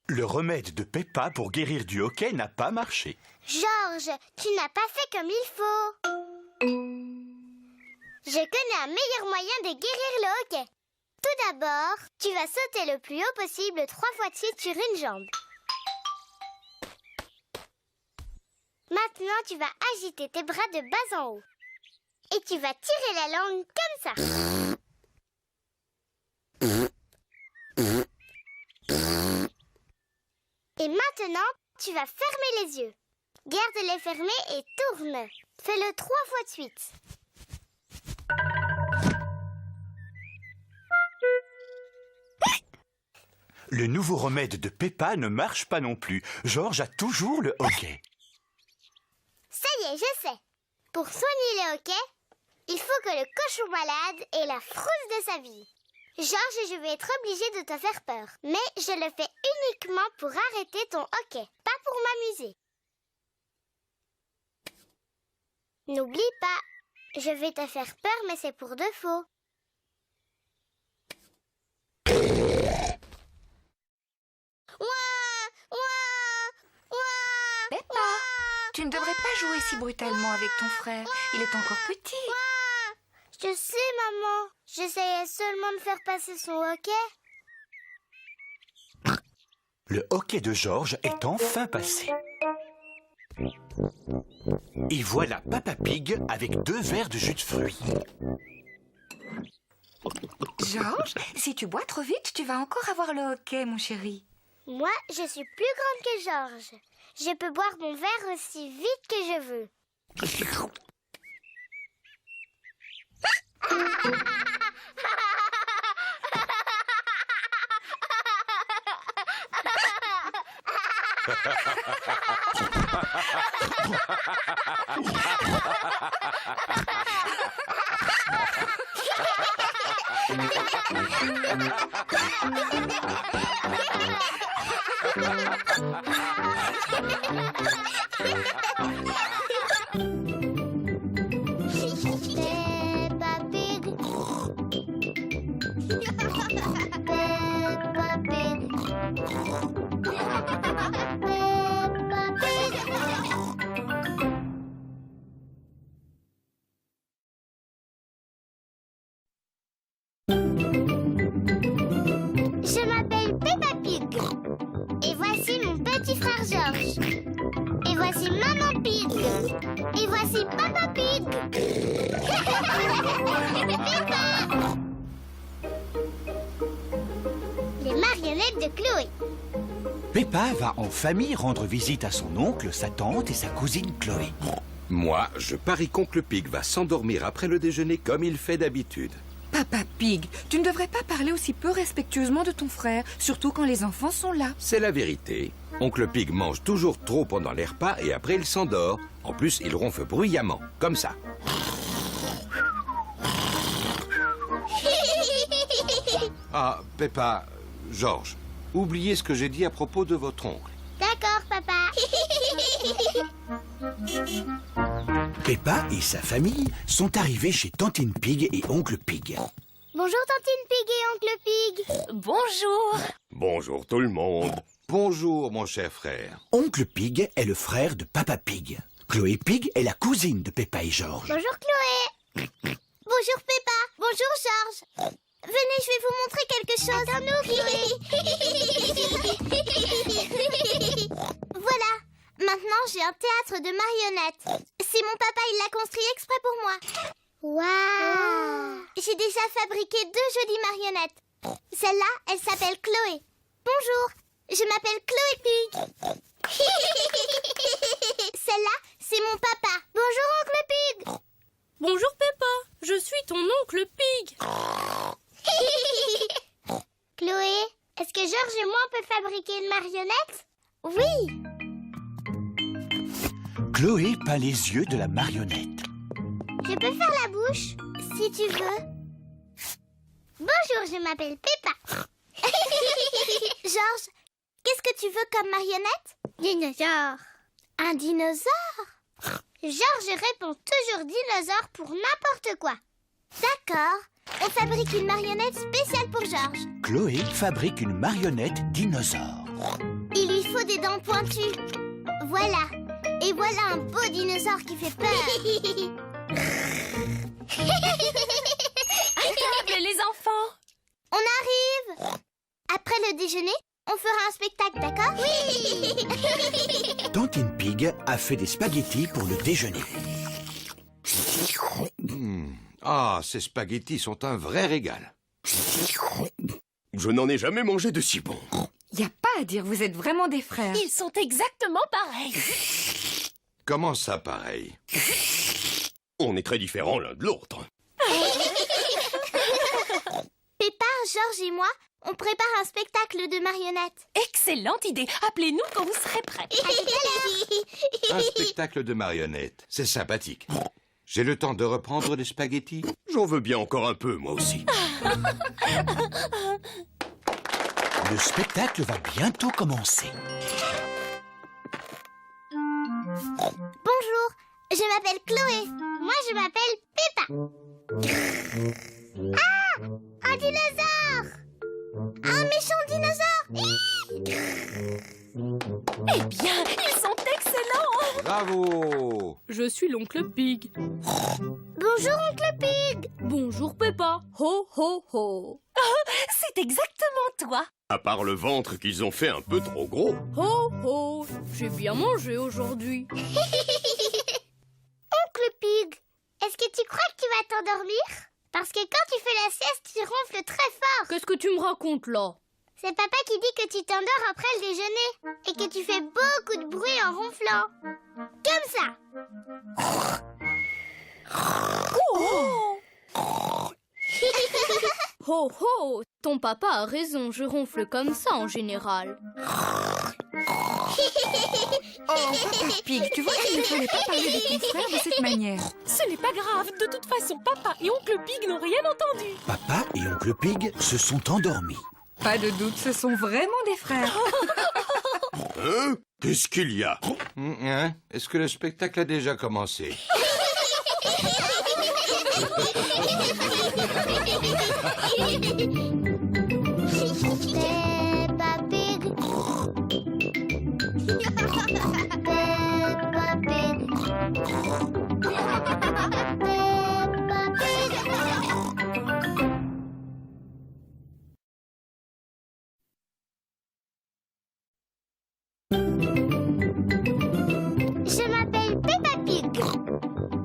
Le remède de Peppa pour guérir du hockey n'a pas marché. George, tu n'as pas fait comme il faut. Je connais un meilleur moyen de guérir le hockey. Tout d'abord, tu vas sauter le plus haut possible 3 fois de suite sur une jambe. Maintenant, tu vas agiter tes bras de bas en haut. Et tu vas tirer la langue comme ça. Et maintenant, tu vas fermer les yeux. Garde-les fermés et tourne. Fais-le 3 fois de suite. Le nouveau remède de Peppa ne marche pas non plus. George a toujours le hockey. Ça y est, je sais. Pour soigner le hockey, il faut que le cochon malade ait la frousse de sa vie. George, je vais être obligée de te faire peur. Mais je le fais uniquement pour arrêter ton hockey, pas pour m'amuser. N'oublie pas, je vais te faire peur, mais c'est pour de faux. Peppa, tu ne devrais pas jouer si brutalement avec ton frère. Il est encore petit. Je sais, maman. J'essayais seulement de faire passer son hockey. Le hockey de George est enfin passé. Et voilà Papa Pig avec 2 verres de jus de fruits. George, si tu bois trop vite, tu vas encore avoir le hockey, mon chéri. Moi, je suis plus grande que George. Je peux boire mon verre aussi vite que je veux. Peppa Pig. Peppa Pig. Peppa Pig. Je m'appelle Peppa Pig. Et voici mon petit frère George. Et voici Maman Pig. Et voici Papa Pig. Peppa. Les marionnettes de Chloé. Peppa va en famille rendre visite à son oncle, sa tante et sa cousine Chloé. Moi, je parie qu'Oncle Pig va s'endormir après le déjeuner comme il fait d'habitude. Papa Pig, tu ne devrais pas parler aussi peu respectueusement de ton frère, surtout quand les enfants sont là. C'est la vérité. Oncle Pig mange toujours trop pendant les repas et après il s'endort. En plus, il ronfle bruyamment, comme ça. Ah, Peppa, George, oubliez ce que j'ai dit à propos de votre oncle. D'accord, papa. Peppa et sa famille sont arrivés chez Tantine Pig et Oncle Pig. Bonjour, Tantine Pig et Oncle Pig. Bonjour. Bonjour tout le monde. Bonjour, mon cher frère. Oncle Pig est le frère de Papa Pig. Chloé Pig est la cousine de Peppa et George. Bonjour, Chloé. Bonjour, Peppa. Bonjour, George. Venez, je vais vous montrer quelque chose. Attends-nous, Chloé. Voilà. Maintenant, j'ai un théâtre de marionnettes. C'est mon papa, il l'a construit exprès pour moi. Waouh! J'ai déjà fabriqué 2 jolies marionnettes. Celle-là, elle s'appelle Chloé. Bonjour, je m'appelle Chloé Pig. Celle-là, c'est mon papa. Bonjour, Oncle Pig. Bonjour Peppa, je suis ton oncle Pig. Chloé, est-ce que Georges et moi on peut fabriquer une marionnette? Oui. Chloé peint les yeux de la marionnette. Je peux faire la bouche, si tu veux. Bonjour, je m'appelle Peppa. Georges, qu'est-ce que tu veux comme marionnette? Dinosaure. Un dinosaure? Georges répond toujours dinosaure pour n'importe quoi. D'accord, on fabrique une marionnette spéciale pour Georges. Chloé fabrique une marionnette dinosaure. Il lui faut des dents pointues. Voilà. Et voilà un beau dinosaure qui fait peur. Table les enfants. On arrive. Après le déjeuner, on fera un spectacle, d'accord? Oui. Tantine Pig a fait des spaghettis pour le déjeuner. Ah, ces spaghettis sont un vrai régal. Je n'en ai jamais mangé de si bon. Y a pas à dire, vous êtes vraiment des frères. Ils sont exactement pareils. Comment ça, pareil? On est très différents l'un de l'autre. Peppa, Georges et moi, on prépare un spectacle de marionnettes. Excellente idée. Appelez-nous quand vous serez prêts. À tout à l'heure. Un spectacle de marionnettes, c'est sympathique. J'ai le temps de reprendre les spaghettis? J'en veux bien encore un peu, moi aussi. Le spectacle va bientôt commencer. Bonjour, je m'appelle Chloé. Moi, je m'appelle Peppa. Ah! Un dinosaure! Un méchant dinosaure! Eh bien, ils sont excellents. Bravo! Je suis l'oncle Pig. Bonjour, Oncle Pig. Bonjour Peppa. Ho ho ho. C'est exactement toi. À part le ventre qu'ils ont fait un peu trop gros. Ho ho. J'ai bien mangé aujourd'hui. Oncle Pig, est-ce que tu crois que tu vas t'endormir? Parce que quand tu fais la sieste, tu ronfles très fort. Qu'est-ce que tu me racontes là? C'est papa qui dit que tu t'endors après le déjeuner et que tu fais beaucoup de bruit en ronflant. Comme ça. Ho ho. Ton papa a raison, je ronfle comme ça en général. Oh, Papa Pig, tu vois qu'il ne fallait pas parler de ton frère de cette manière. Ce n'est pas grave, de toute façon, papa et oncle Pig n'ont rien entendu. Papa et Oncle Pig se sont endormis. Pas de doute, ce sont vraiment des frères. Hein? Qu'est-ce qu'il y a? Hein? Est-ce que le spectacle a déjà commencé? Peppa Pig. Peppa Pig. Peppa Pig. Je m'appelle Peppa Pig.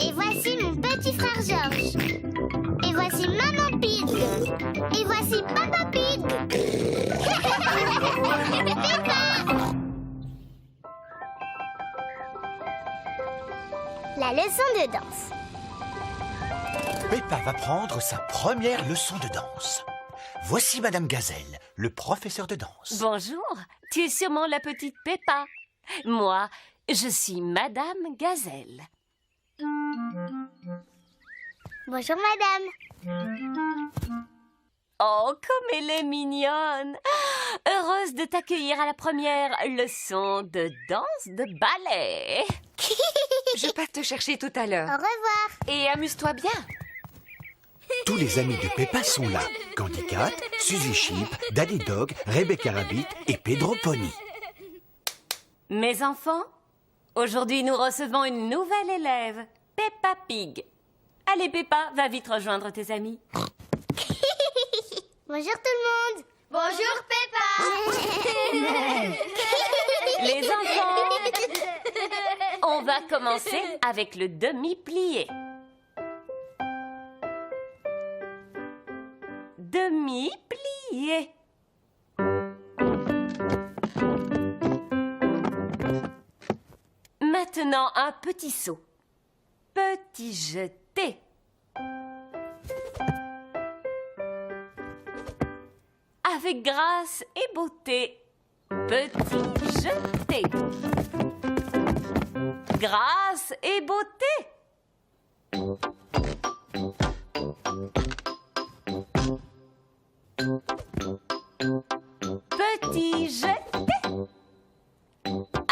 Et voici mon petit frère Georges. Et voici Maman Pig. Et voici Papa Pig. Peppa. la leçon de danse. Peppa va prendre sa première leçon de danse. Voici Madame Gazelle, le professeur de danse. Bonjour, tu es sûrement la petite Peppa. Moi, je suis Madame Gazelle. Bonjour, madame. Oh, comme elle est mignonne! Heureuse de t'accueillir à la première leçon de danse de ballet. Je passe te chercher tout à l'heure. Au revoir. Et amuse-toi bien. Tous les amis de Peppa sont là. Candy Cat, Suzy Sheep, Daddy Dog, Rebecca Rabbit et Pedro Pony. Mes enfants, aujourd'hui nous recevons une nouvelle élève, Peppa Pig. Allez Peppa, va vite rejoindre tes amis. Bonjour tout le monde. Bonjour, Peppa. Les enfants, on va commencer avec le demi-plié. Demi-plié. Maintenant, un petit saut. Petit jeté. Avec grâce et beauté. Petit jeté. Grâce et beauté. Petit jeté.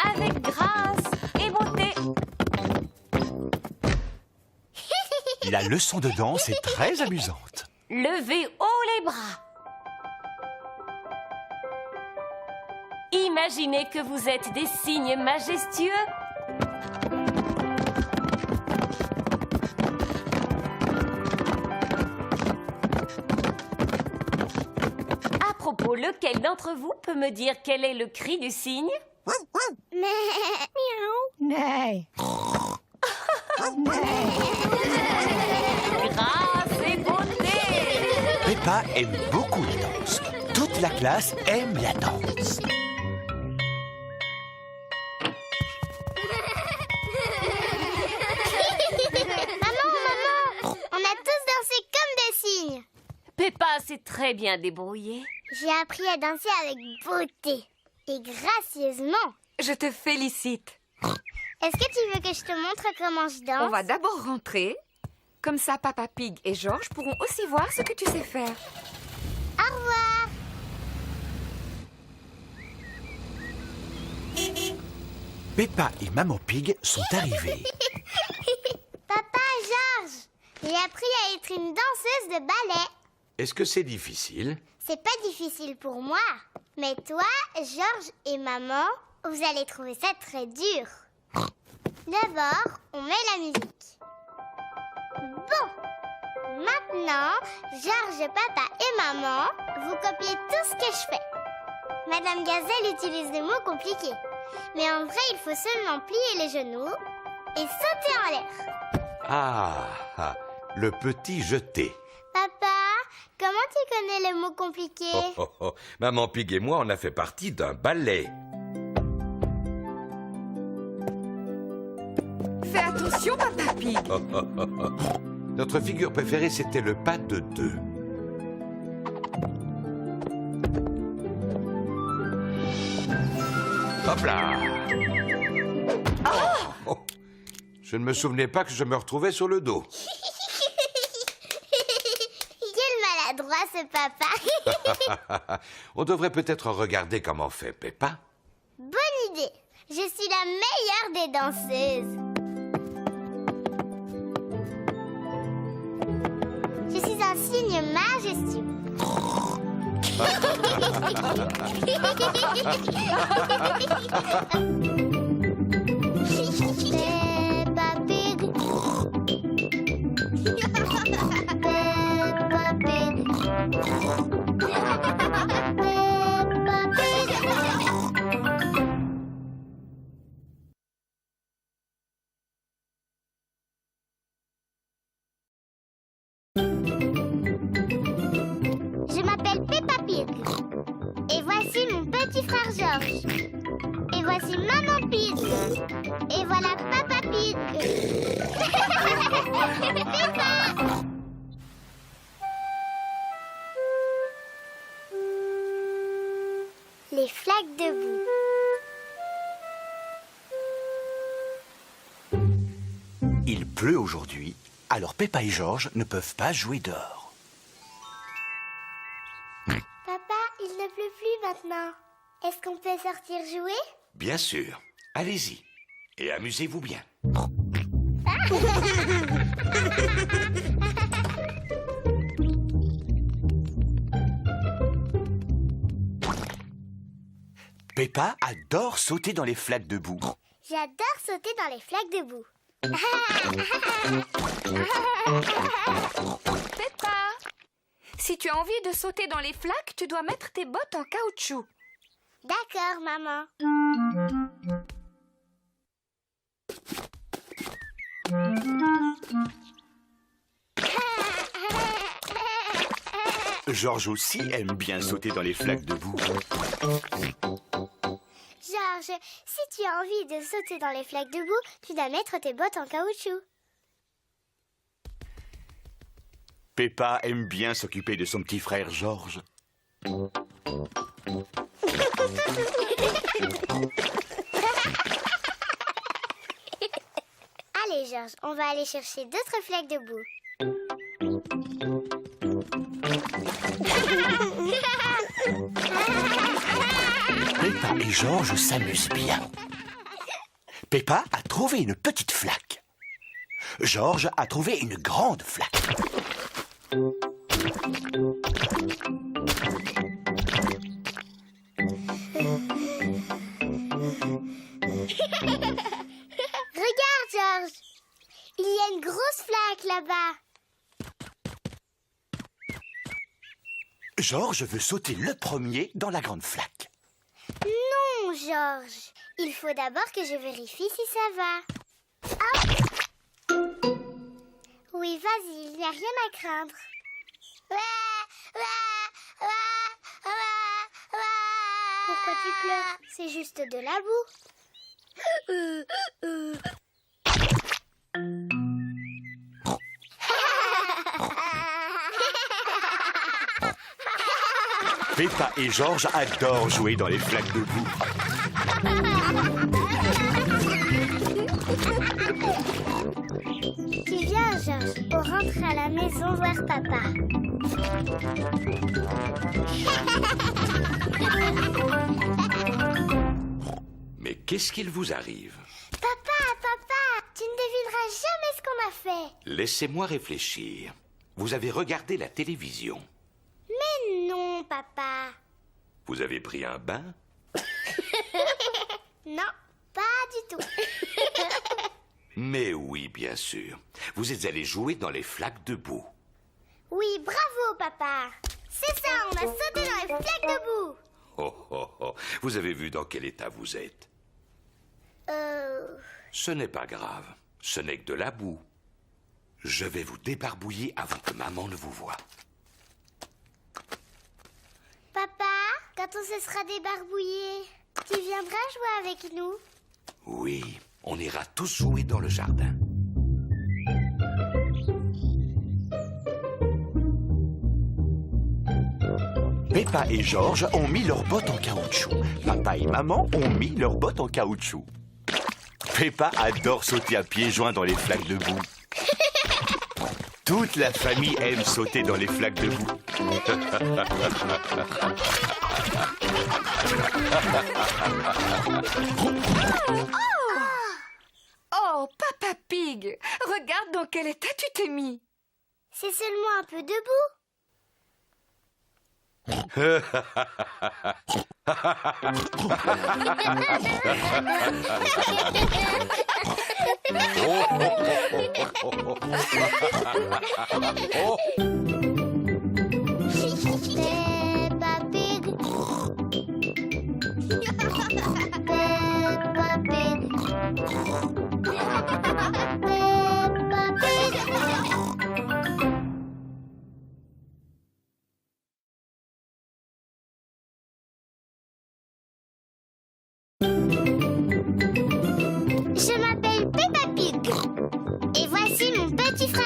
Avec grâce et beauté. La leçon de danse est très amusante. Levez haut les bras. Imaginez que vous êtes des cygnes majestueux. À propos, lequel d'entre vous peut me dire quel est le cri du cygne? Grâce et beauté. Peppa aime beaucoup la danse. Toute la classe aime la danse. Maman, on a tous dansé comme des cygnes. Peppa s'est très bien débrouillée. J'ai appris à danser avec beauté et gracieusement. Je te félicite. Est-ce que tu veux que je te montre comment je danse? On va d'abord rentrer. Comme ça, Papa Pig et George pourront aussi voir ce que tu sais faire. Au revoir. Peppa et Maman Pig sont arrivés. Papa, Georges, j'ai appris à être une danseuse de ballet. Est-ce que c'est difficile? C'est pas difficile pour moi. Mais toi, Georges et maman, vous allez trouver ça très dur. D'abord, on met la musique. Bon. Maintenant, Georges, papa et maman, vous copiez tout ce que je fais. Madame Gazelle utilise des mots compliqués. Mais en vrai, il faut seulement plier les genoux et sauter en l'air. Ah, le petit jeté. Papa, comment tu connais les mots compliqués? Maman Pig et moi, on a fait partie d'un ballet. Fais attention, Papa Pig. Notre figure préférée, c'était le pas de deux. Hop là! Oh, je ne me souvenais pas que je me retrouvais sur le dos. Quel maladroit ce papa. On devrait peut-être regarder comment fait Peppa. Bonne idée. Je suis la meilleure des danseuses. Je suis un cygne majestueux. Peppa Pig. Peppa Pig. Peppa Pig. Je m'appelle Peppa Pig. Et voici mon petit frère Georges. Et voici Maman Pig. Et voilà Papa Pig. Les flaques de boue. Il pleut aujourd'hui, alors Peppa et Georges ne peuvent pas jouer dehors. Papa, il ne pleut plus maintenant. Est-ce qu'on peut sortir jouer? Bien sûr. Allez-y. Et amusez-vous bien. Peppa adore sauter dans les flaques de boue. J'adore sauter dans les flaques de boue. Peppa, si tu as envie de sauter dans les flaques, tu dois mettre tes bottes en caoutchouc. D'accord, maman. Georges aussi aime bien sauter dans les flaques de boue. Georges, si tu as envie de sauter dans les flaques de boue, tu dois mettre tes bottes en caoutchouc. Peppa aime bien s'occuper de son petit frère Georges. Allez, Georges, on va aller chercher d'autres flaques de boue. Peppa et Georges s'amusent bien. Peppa a trouvé une petite flaque. Georges a trouvé une grande flaque. Regarde, Georges. Il y a une grosse flaque là-bas. Georges veut sauter le premier dans la grande flaque. Non, Georges. Il faut d'abord que je vérifie si ça va. Hop. Oui, vas-y, il n'y a rien à craindre. Pourquoi tu pleures? C'est juste de la boue. Peppa et Georges adorent jouer dans les flaques de boue. Tu viens, Georges. On rentre à la maison voir papa. Mais qu'est-ce qu'il vous arrive? Papa, tu ne devineras jamais ce qu'on a fait. Laissez-moi réfléchir. Vous avez regardé la télévision. Mais non, papa. Vous avez pris un bain? Non, pas du tout. Mais oui, bien sûr. Vous êtes allé jouer dans les flaques de boue. Oui, bravo, papa. C'est ça, on a sauté dans les flaques de boue. Oh, oh, oh. Vous avez vu dans quel état vous êtes? Ce n'est pas grave. Ce n'est que de la boue. Je vais vous débarbouiller avant que maman ne vous voie. Papa, quand on se sera débarbouillé, tu viendras jouer avec nous? Oui, on ira tous jouer dans le jardin. Peppa et Georges ont mis leurs bottes en caoutchouc. Papa et maman ont mis leurs bottes en caoutchouc. Peppa adore sauter à pieds joints dans les flaques de boue. Toute la famille aime sauter dans les flaques de boue. Oh, Papa Pig, regarde dans quel état tu t'es mis. C'est seulement un peu de boue. Peppa Pig. Peppa Pig. Peppa Pig. Je m'appelle Peppa Pig. Et voici mon petit frère.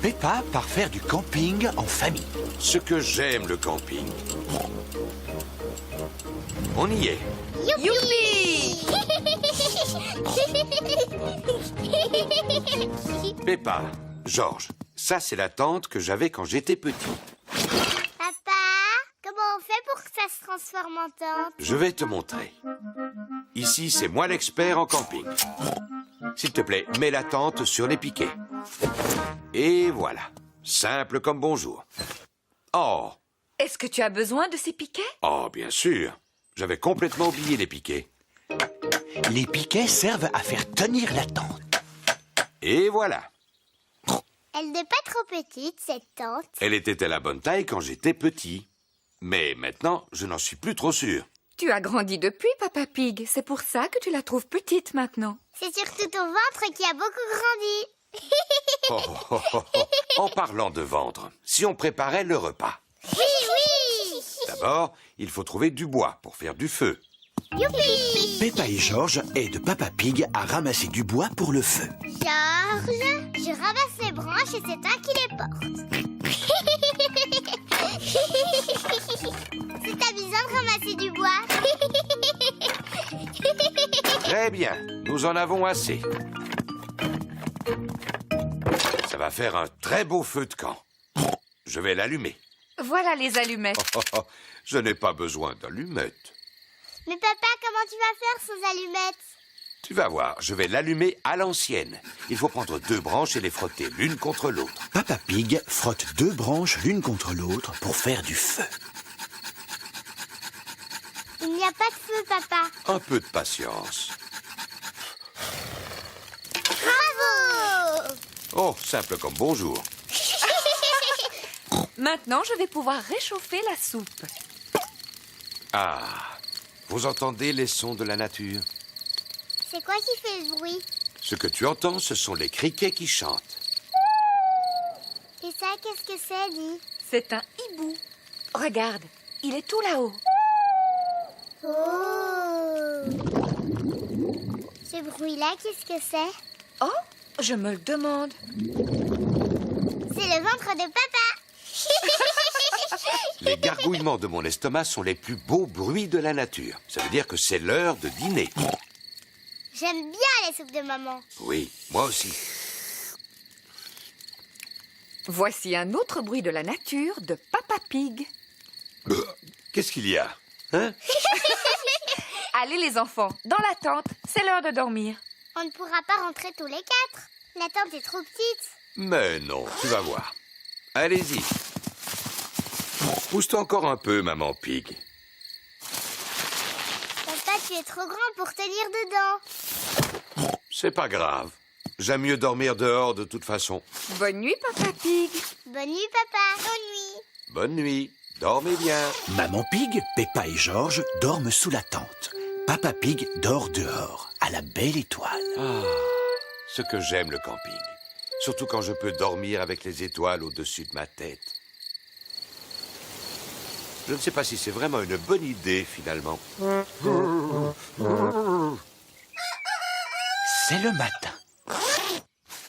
Peppa part faire du camping en famille. Ce que j'aime le camping. On y est. Youpi! Peppa, Georges, ça c'est la tente que j'avais quand j'étais petit. Papa, comment on fait pour que ça se transforme en tente? Je vais te montrer. Ici, c'est moi l'expert en camping. S'il te plaît, mets la tente sur les piquets. Et voilà. Simple comme bonjour. Oh, Est-ce que tu as besoin de ces piquets? oh, bien sûr. J'avais complètement oublié les piquets. Les piquets servent à faire tenir la tente. Et voilà. Elle n'est pas trop petite, cette tente. Elle était à la bonne taille quand j'étais petit. Mais maintenant, je n'en suis plus trop sûr. Tu as grandi depuis, Papa Pig. C'est pour ça que tu la trouves petite maintenant. C'est surtout ton ventre qui a beaucoup grandi. Oh, oh, oh, oh. En parlant de ventre, si on préparait le repas. Oui, oui. D'abord, il faut trouver du bois pour faire du feu. Youpi! Peppa et Georges aident Papa Pig à ramasser du bois pour le feu. Georges, je ramasse les branches et c'est toi qui les portes. C'est amusant de ramasser du bois. Très bien, nous en avons assez. Ça va faire un très beau feu de camp. Je vais l'allumer. Voilà les allumettes. Oh, oh, oh, je n'ai pas besoin d'allumettes. Mais papa, comment tu vas faire sans allumettes? Tu vas voir, je vais l'allumer à l'ancienne. Il faut prendre 2 branches et les frotter l'une contre l'autre. Papa Pig frotte 2 branches l'une contre l'autre pour faire du feu. Il n'y a pas de feu, papa. Un peu de patience. Bravo! Oh, simple comme bonjour. Maintenant, je vais pouvoir réchauffer la soupe. Ah, vous entendez les sons de la nature? C'est quoi qui fait ce bruit? Ce que tu entends, ce sont les criquets qui chantent. Et ça, qu'est-ce que c'est, dit? C'est un hibou. Regarde, il est tout là-haut. Oh! Ce bruit-là, qu'est-ce que c'est? Oh, je me le demande. C'est le ventre de papa! Les gargouillements de mon estomac sont les plus beaux bruits de la nature. Ça veut dire que c'est l'heure de dîner. J'aime bien les soupes de maman. Oui, moi aussi. Voici un autre bruit de la nature de Papa Pig. Qu'est-ce qu'il y a? Hein? Allez les enfants, dans la tente, c'est l'heure de dormir. On ne pourra pas rentrer tous les 4. La tente est trop petite. Mais non, tu vas voir. Allez-y. Pousse-toi encore un peu, maman Pig. Papa, tu es trop grand pour tenir dedans. C'est pas grave. J'aime mieux dormir dehors de toute façon. Bonne nuit, Papa Pig. Bonne nuit, papa. Bonne nuit. Bonne nuit. Dormez bien. Maman Pig, Peppa et Georges dorment sous la tente. Papa Pig dort dehors, à la belle étoile. Ah, ce que j'aime le camping. Surtout quand je peux dormir avec les étoiles au-dessus de ma tête. Je ne sais pas si c'est vraiment une bonne idée, finalement. C'est le matin.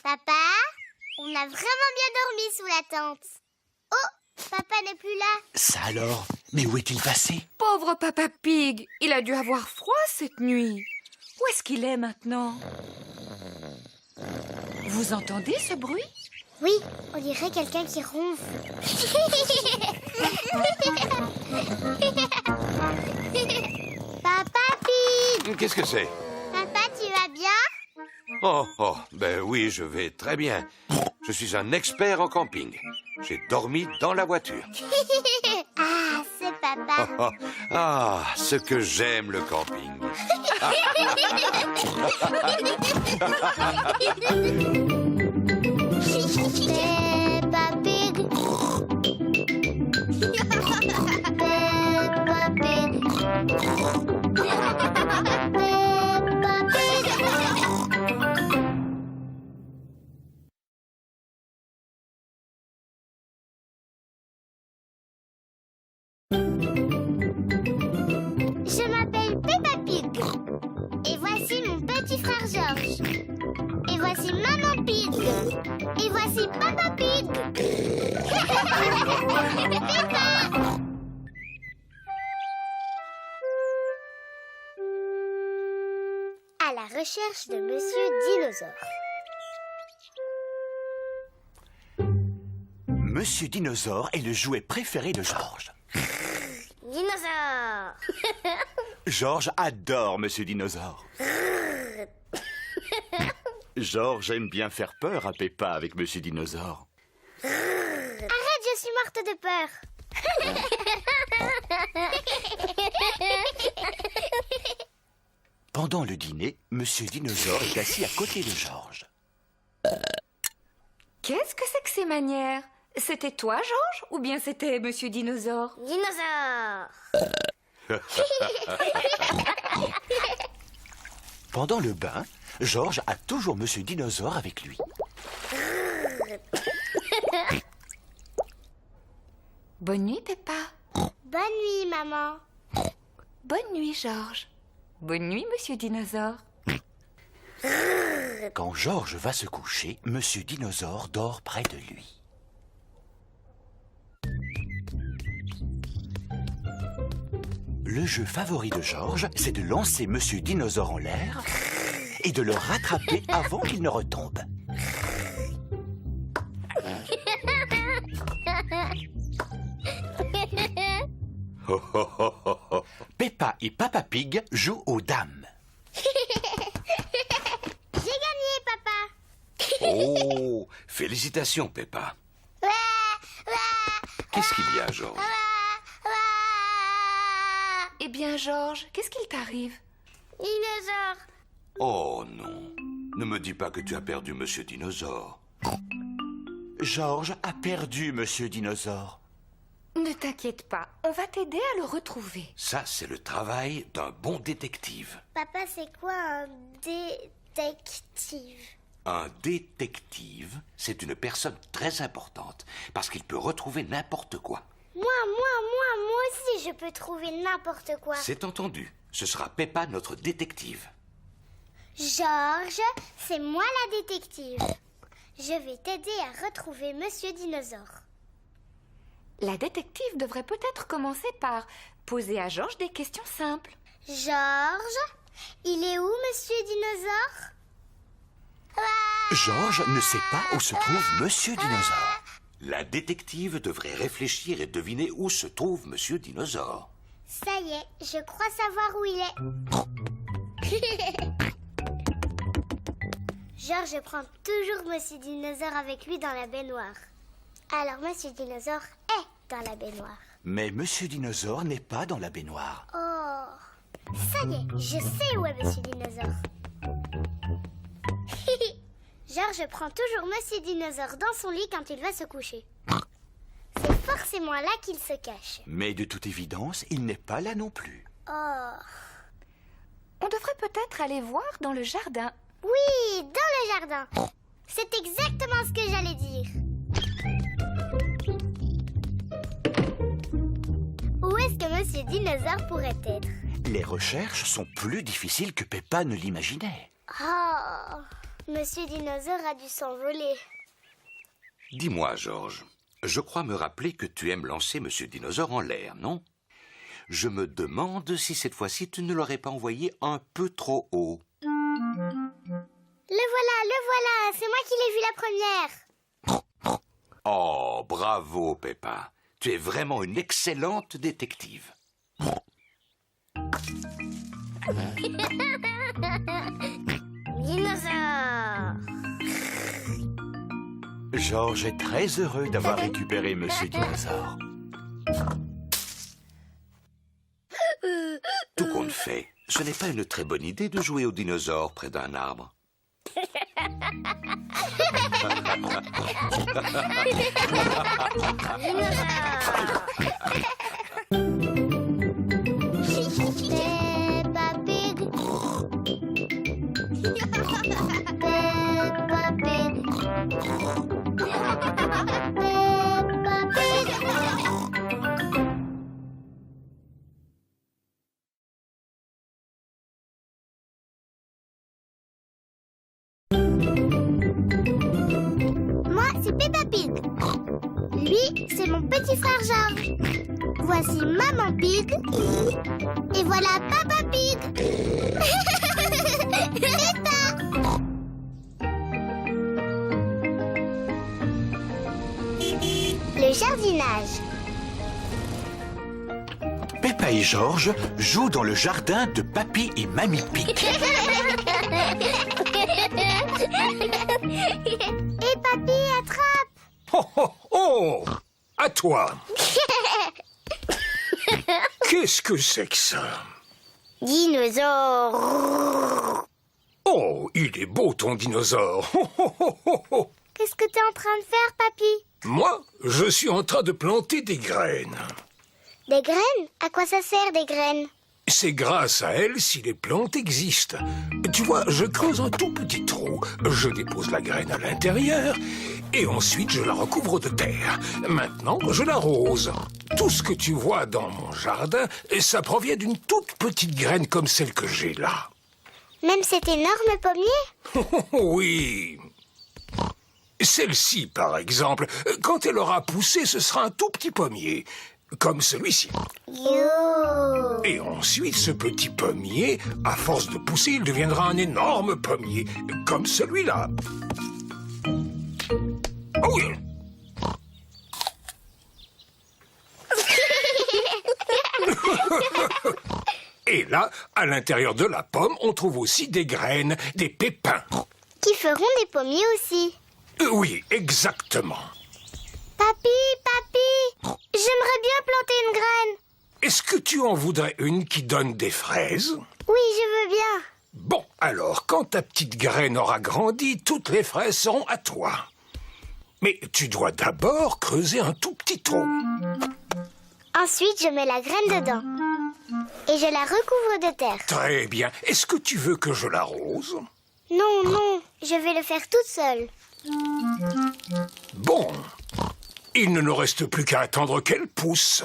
Papa, on a vraiment bien dormi sous la tente. Oh, papa n'est plus là. Ça alors? Mais où est-il passé? Pauvre Papa Pig, il a dû avoir froid cette nuit. Où est-ce qu'il est maintenant? Vous entendez ce bruit? Oui, on dirait quelqu'un qui ronfle. Papa Pig! Qu'est-ce que c'est? Papa, tu vas bien? Oh, ben oui, je vais très bien. Je suis un expert en camping. J'ai dormi dans la voiture. Ah, c'est papa. Ah, ce que j'aime le camping. Peppa Pig. Peppa Pig. Peppa Pig. Je m'appelle Peppa Pig. Et voici mon petit frère Georges. Et voici Maman Pig. recherche de Monsieur Dinosaure. Monsieur Dinosaure est le jouet préféré de Georges. Dinosaure! Georges adore Monsieur Dinosaure. Georges aime bien faire peur à Peppa avec Monsieur Dinosaure. Arrête, je suis morte de peur. Pendant le dîner, Monsieur Dinosaure est assis à côté de Georges. Qu'est-ce que c'est que ces manières? C'était toi, Georges, ou bien c'était Monsieur Dinosaure? Dinosaure! Pendant le bain, Georges a toujours Monsieur Dinosaure avec lui. Bonne nuit, Peppa. Bonne nuit, maman. Bonne nuit, Georges. Bonne nuit, Monsieur Dinosaure. Quand Georges va se coucher, Monsieur Dinosaure dort près de lui. Le jeu favori de Georges, c'est de lancer Monsieur Dinosaure en l'air et de le rattraper avant qu'il ne retombe. Peppa et Papa Pig jouent aux dames. J'ai gagné, papa. Oh, félicitations, Peppa. Qu'est-ce qu'il y a, Georges? Eh bien, Georges, qu'est-ce qu'il t'arrive? Dinosaure. Oh non, ne me dis pas que tu as perdu Monsieur Dinosaure. Georges a perdu Monsieur Dinosaure. Ne t'inquiète pas, on va t'aider à le retrouver. Ça, c'est le travail d'un bon détective. Papa, c'est quoi un détective? Un détective, c'est une personne très importante parce qu'il peut retrouver n'importe quoi. Moi aussi, je peux trouver n'importe quoi. C'est entendu. Ce sera Peppa, notre détective. Georges, c'est moi la détective. Je vais t'aider à retrouver Monsieur Dinosaure. La détective devrait peut-être commencer par poser à Georges des questions simples. Georges, il est où, Monsieur Dinosaure? Georges ne sait pas où se trouve Monsieur Dinosaure. La détective devrait réfléchir et deviner où se trouve Monsieur Dinosaure. Ça y est, je crois savoir où il est. Georges prend toujours Monsieur Dinosaure avec lui dans la baignoire. Alors Monsieur Dinosaure est dans la baignoire. Mais Monsieur Dinosaure n'est pas dans la baignoire. Oh, ça y est, je sais où est Monsieur Dinosaure. Georges prend toujours Monsieur Dinosaure dans son lit quand il va se coucher. C'est forcément là qu'il se cache. Mais de toute évidence, il n'est pas là non plus. Oh. On devrait peut-être aller voir dans le jardin. Oui, dans le jardin. C'est exactement ce que j'allais dire. Où est-ce que Monsieur Dinosaure pourrait être? Les recherches sont plus difficiles que Peppa ne l'imaginait. Oh, Monsieur Dinosaure a dû s'envoler. Dis-moi, Georges, je crois me rappeler que tu aimes lancer Monsieur Dinosaure en l'air, non? Je me demande si cette fois-ci tu ne l'aurais pas envoyé un peu trop haut. Le voilà, c'est moi qui l'ai vu la première. Oh, bravo, Peppa. Tu es vraiment une excellente détective. Dinosaure. Georges est très heureux d'avoir récupéré Monsieur Dinosaure. Tout compte fait, ce n'est pas une très bonne idée de jouer aux dinosaures près d'un arbre. Peppa Pig. Peppa Pig. Peppa Pig. Moi, c'est Peppa Pig. Lui, c'est mon petit frère Georges. Voici Maman Pig. Et voilà Papa Pig. Peppa Le jardinage. Peppa et Georges jouent dans le jardin de Papy et Mamie Pig. Et Papy attrape. Oh, oh, oh! À toi! Qu'est-ce que c'est que ça? Dinosaure. Oh, il est beau ton dinosaure! Oh, oh, oh, oh, oh. Qu'est-ce que t'es en train de faire, Papy? Moi, je suis en train de planter des graines. Des graines? À quoi ça sert, des graines? C'est grâce à elles si les plantes existent. Tu vois, je creuse un tout petit trou, je dépose la graine à l'intérieur et ensuite je la recouvre de terre. Maintenant, je l'arrose. Tout ce que tu vois dans mon jardin, ça provient d'une toute petite graine comme celle que j'ai là. Même cet énorme pommier? Oui. Celle-ci, par exemple, quand elle aura poussé, ce sera un tout petit pommier. Comme celui-ci. Yo! Et ensuite, ce petit pommier, à force de pousser, il deviendra un énorme pommier, comme celui-là. Oh oui! Et là, à l'intérieur de la pomme, on trouve aussi des graines, des pépins. Qui feront des pommiers aussi. Oui, exactement. Papy, j'aimerais bien planter une graine. Est-ce que tu en voudrais une qui donne des fraises? Oui, je veux bien. Bon, alors, quand ta petite graine aura grandi, toutes les fraises seront à toi. Mais tu dois d'abord creuser un tout petit trou. Ensuite, je mets la graine dedans. Et je la recouvre de terre. Très bien. Est-ce que tu veux que je l'arrose? Non, je vais le faire toute seule. Bon. Il ne nous reste plus qu'à attendre qu'elle pousse.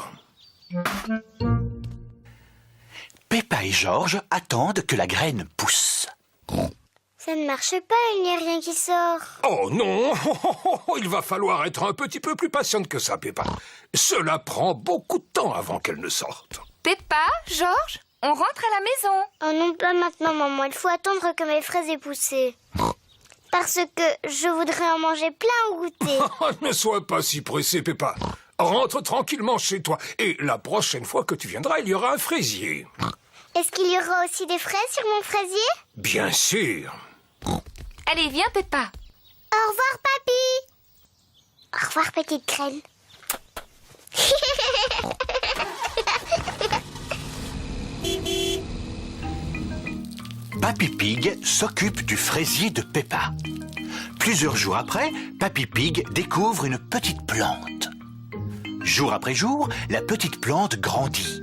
Peppa et Georges attendent que la graine pousse. Ça ne marche pas, il n'y a rien qui sort. Oh non! Il va falloir être un petit peu plus patiente que ça, Peppa. Cela prend beaucoup de temps avant qu'elle ne sorte. Peppa, Georges, on rentre à la maison. Oh non, pas maintenant, maman. Il faut attendre que mes fraises aient poussé. Parce que je voudrais en manger plein au goûter. Ne sois pas si pressée, Peppa. Rentre tranquillement chez toi. Et la prochaine fois que tu viendras, il y aura un fraisier. Est-ce qu'il y aura aussi des fraises sur mon fraisier? Bien sûr. Allez, viens, Peppa. Au revoir, Papy. Au revoir, petite graine. Papy Pig s'occupe du fraisier de Peppa. Plusieurs jours après, Papy Pig découvre une petite plante. Jour après jour, la petite plante grandit.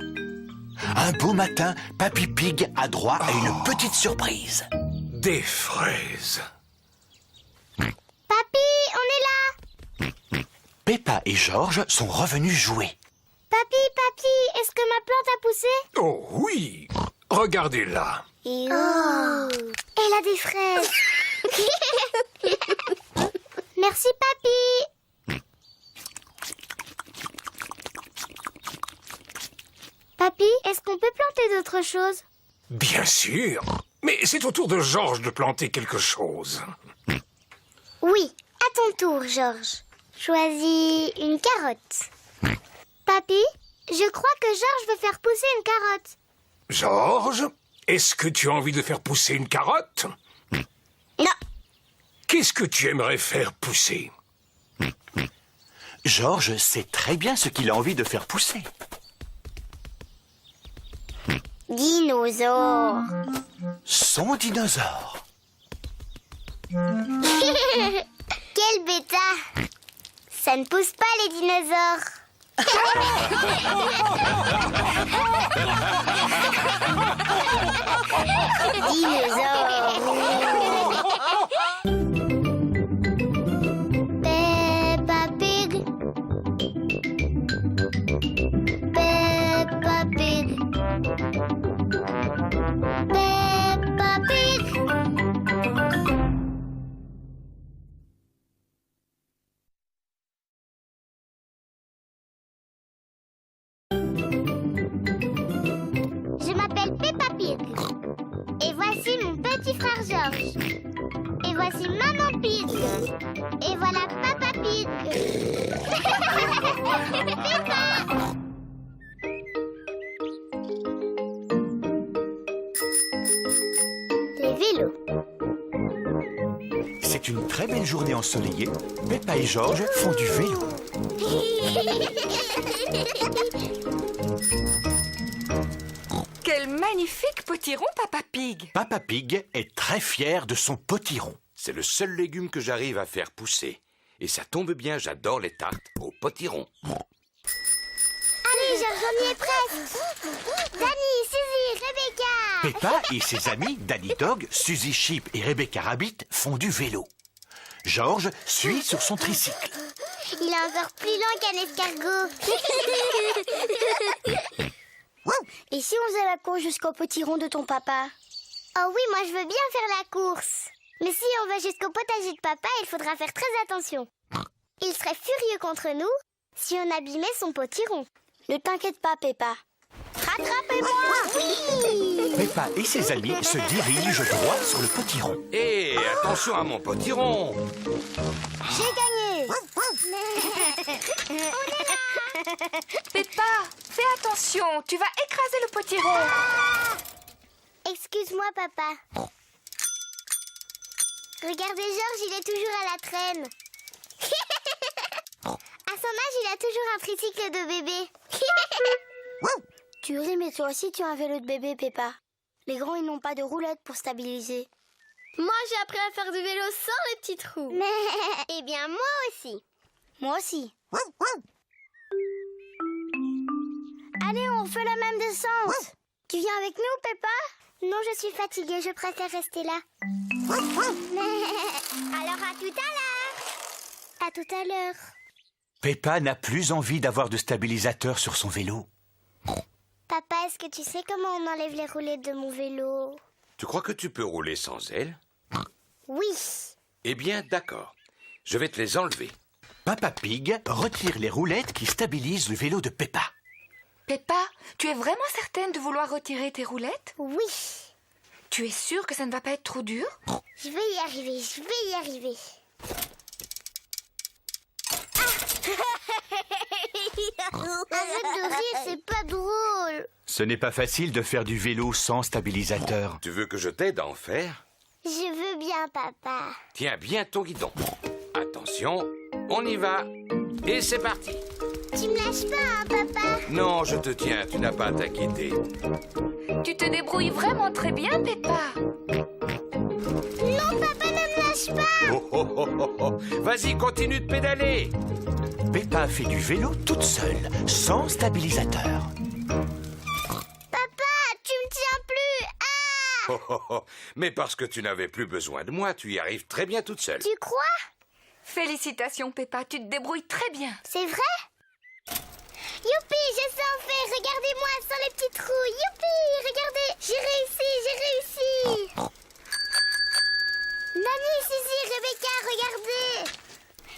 Un beau matin, Papy Pig a droit à une petite surprise. Des fraises. Papy, on est là. Peppa et Georges sont revenus jouer. Papy, est-ce que ma plante a poussé? Oh oui. Regardez-la. Oh, elle a des fraises. Merci, Papy. Papy, est-ce qu'on peut planter d'autres choses? Bien sûr. Mais c'est au tour de Georges de planter quelque chose. Oui, à ton tour, Georges. Choisis une carotte. Papy, je crois que Georges veut faire pousser une carotte. Georges, est-ce que tu as envie de faire pousser une carotte? Non. Qu'est-ce que tu aimerais faire pousser? Georges sait très bien ce qu'il a envie de faire pousser. Dinosaure. Son dinosaure. Quel bêta. Ça ne pousse pas les dinosaures. Peppa Pig. Peppa Pig. Peppa Pig. Je m'appelle Peppa Pig. Et voici mon petit frère Georges. Et voici Maman Pig. Et voilà Papa Pig. Les vélos. C'est une très belle journée ensoleillée. Peppa et Georges font du vélo. Quel magnifique potiron, Papa Pig! Papa Pig est très fier de son potiron. C'est le seul légume que j'arrive à faire pousser. Et ça tombe bien, j'adore les tartes au potiron. Allez, Georges, on y est presque. Danny, Suzy, Rebecca. Peppa et ses amis Danny Dog, Suzy Sheep et Rebecca Rabbit font du vélo. Georges suit sur son tricycle. Il est encore plus lent qu'un escargot. Et si on faisait la course jusqu'au potiron de ton papa? Oh oui, moi je veux bien faire la course. Mais si on va jusqu'au potager de papa, il faudra faire très attention. Il serait furieux contre nous si on abîmait son potiron. Ne t'inquiète pas, Peppa. Rattrapez-moi! Oui. Peppa et ses amis se dirigent droit sur le potiron. Hé, attention à mon potiron! J'ai gagné! Peppa, fais attention, tu vas écraser le potiron. Excuse-moi, papa. Regardez, Georges, il est toujours à la traîne. À son âge, il a toujours un tricycle de bébé. Tu ris, mais toi aussi tu as un vélo de bébé, Peppa. Les grands, ils n'ont pas de roulette pour stabiliser. Moi, j'ai appris à faire du vélo sans les petits trous. Eh bien, moi aussi. Moi aussi. Allez, on fait la même descente. Tu viens avec nous, Peppa? Non, je suis fatiguée, je préfère rester là. Alors, à tout à l'heure. À tout à l'heure. Peppa n'a plus envie d'avoir de stabilisateur sur son vélo. Papa, est-ce que tu sais comment on enlève les roulettes de mon vélo? Tu crois que tu peux rouler sans elles? Oui. Eh bien, d'accord. Je vais te les enlever. Papa Pig retire les roulettes qui stabilisent le vélo de Peppa. Peppa, tu es vraiment certaine de vouloir retirer tes roulettes? Oui. Tu es sûre que ça ne va pas être trop dur? Je vais y arriver, je vais y arriver. Arrête de rire, c'est pas drôle. Ce n'est pas facile de faire du vélo sans stabilisateur. Tu veux que je t'aide à en faire? Je veux bien, papa. Tiens bien ton guidon. Attention, on y va. Et c'est parti. Tu me lâches pas, hein, papa? Non, je te tiens, tu n'as pas à t'inquiéter. Tu te débrouilles vraiment très bien, Peppa. Non, papa, ne me lâche pas. Oh, oh, oh, oh, oh. Vas-y, continue de pédaler. Peppa fait du vélo toute seule, sans stabilisateur. Papa, tu me tiens plus. Ah! Oh, oh, oh. Mais parce que tu n'avais plus besoin de moi, tu y arrives très bien toute seule. Tu crois? Félicitations, Peppa, tu te débrouilles très bien. C'est vrai? Youpi, je sais en faire. Regardez-moi sans les petits trous. Youpi, regardez. J'ai réussi, j'ai réussi. Nani, Suzy, Rebecca, regardez.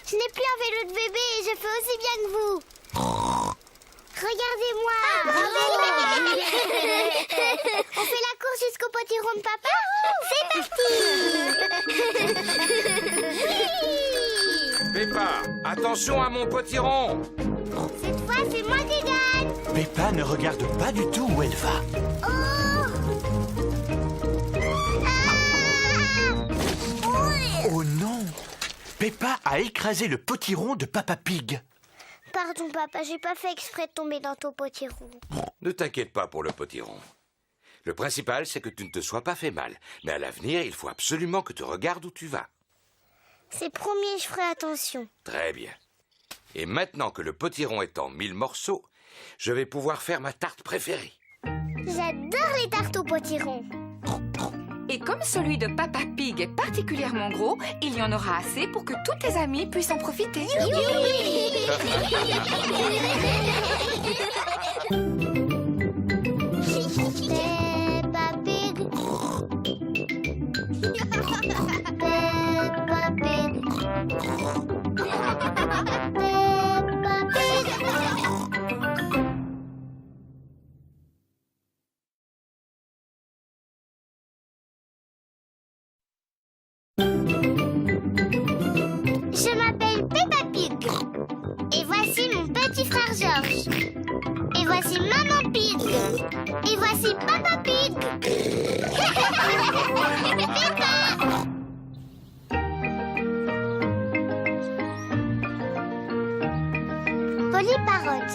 Je n'ai plus un vélo de bébé et je fais aussi bien que vous. Regardez-moi. On fait la course jusqu'au potiron de papa? C'est parti. Peppa, attention à mon potiron. Cette fois, c'est moi qui gagne. Peppa ne regarde pas du tout où elle va. Oh! Ah! Oh non! Peppa a écrasé le potiron de Papa Pig. Pardon, papa, j'ai pas fait exprès de tomber dans ton potiron. Ne t'inquiète pas pour le potiron. Le principal, c'est que tu ne te sois pas fait mal. Mais à l'avenir, il faut absolument que tu regardes où tu vas. C'est promis, je ferai attention. Très bien. Et maintenant que le potiron est en 1000 morceaux, je vais pouvoir faire ma tarte préférée. J'adore les tartes au potiron. Et comme celui de Papa Pig est particulièrement gros, il y en aura assez pour que tous tes amis puissent en profiter. Peppa Pig. Peppa Pig. Peppa Pig. Je m'appelle Peppa Pig. Et voici mon petit voici Maman Pig. Et voici Papa Pig. Peppa. Polly Parrot.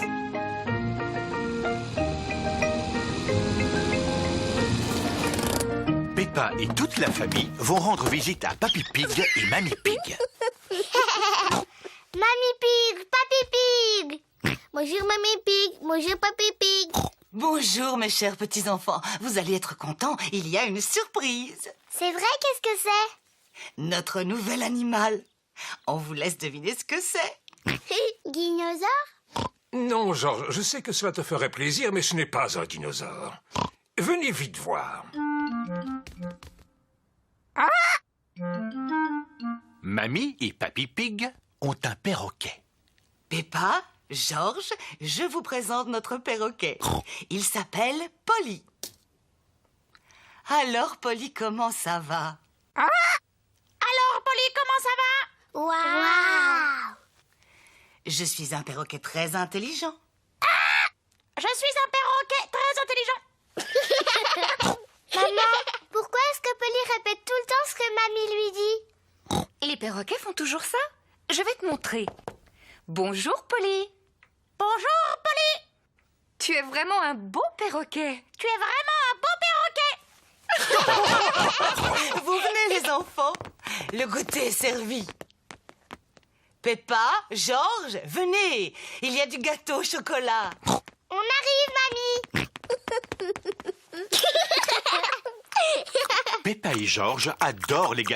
Peppa et toute la famille vont rendre visite à Papy Pig et Mamie Pig. Mamie Pig, Papy Pig. Bonjour Mamie Pig, bonjour Papy Pig. Bonjour mes chers petits-enfants. Vous allez être contents, il y a une surprise. C'est vrai, qu'est-ce que c'est? Notre nouvel animal. On vous laisse deviner ce que c'est. Dinosaure? Non, Georges, je sais que cela te ferait plaisir, mais ce n'est pas un dinosaure. Venez vite voir. Mamie et Papy Pig ont un perroquet. Peppa, Georges, je vous présente notre perroquet. Il s'appelle Polly. Alors, Polly, comment ça va? Alors, Polly, comment ça va? Waouh! Je suis un perroquet très intelligent. Je suis un perroquet très intelligent. Maman, pourquoi est-ce que Polly répète tout le temps ce que Mamie lui dit? Les perroquets font toujours ça? Je vais te montrer. Bonjour, Polly. Bonjour, Polly. Tu es vraiment un beau perroquet. Tu es vraiment un beau perroquet. Vous venez, les enfants. Le goûter est servi. Peppa, Georges, venez. Il y a du gâteau au chocolat. On arrive, Mamie. Peppa et Georges adorent les gâteaux.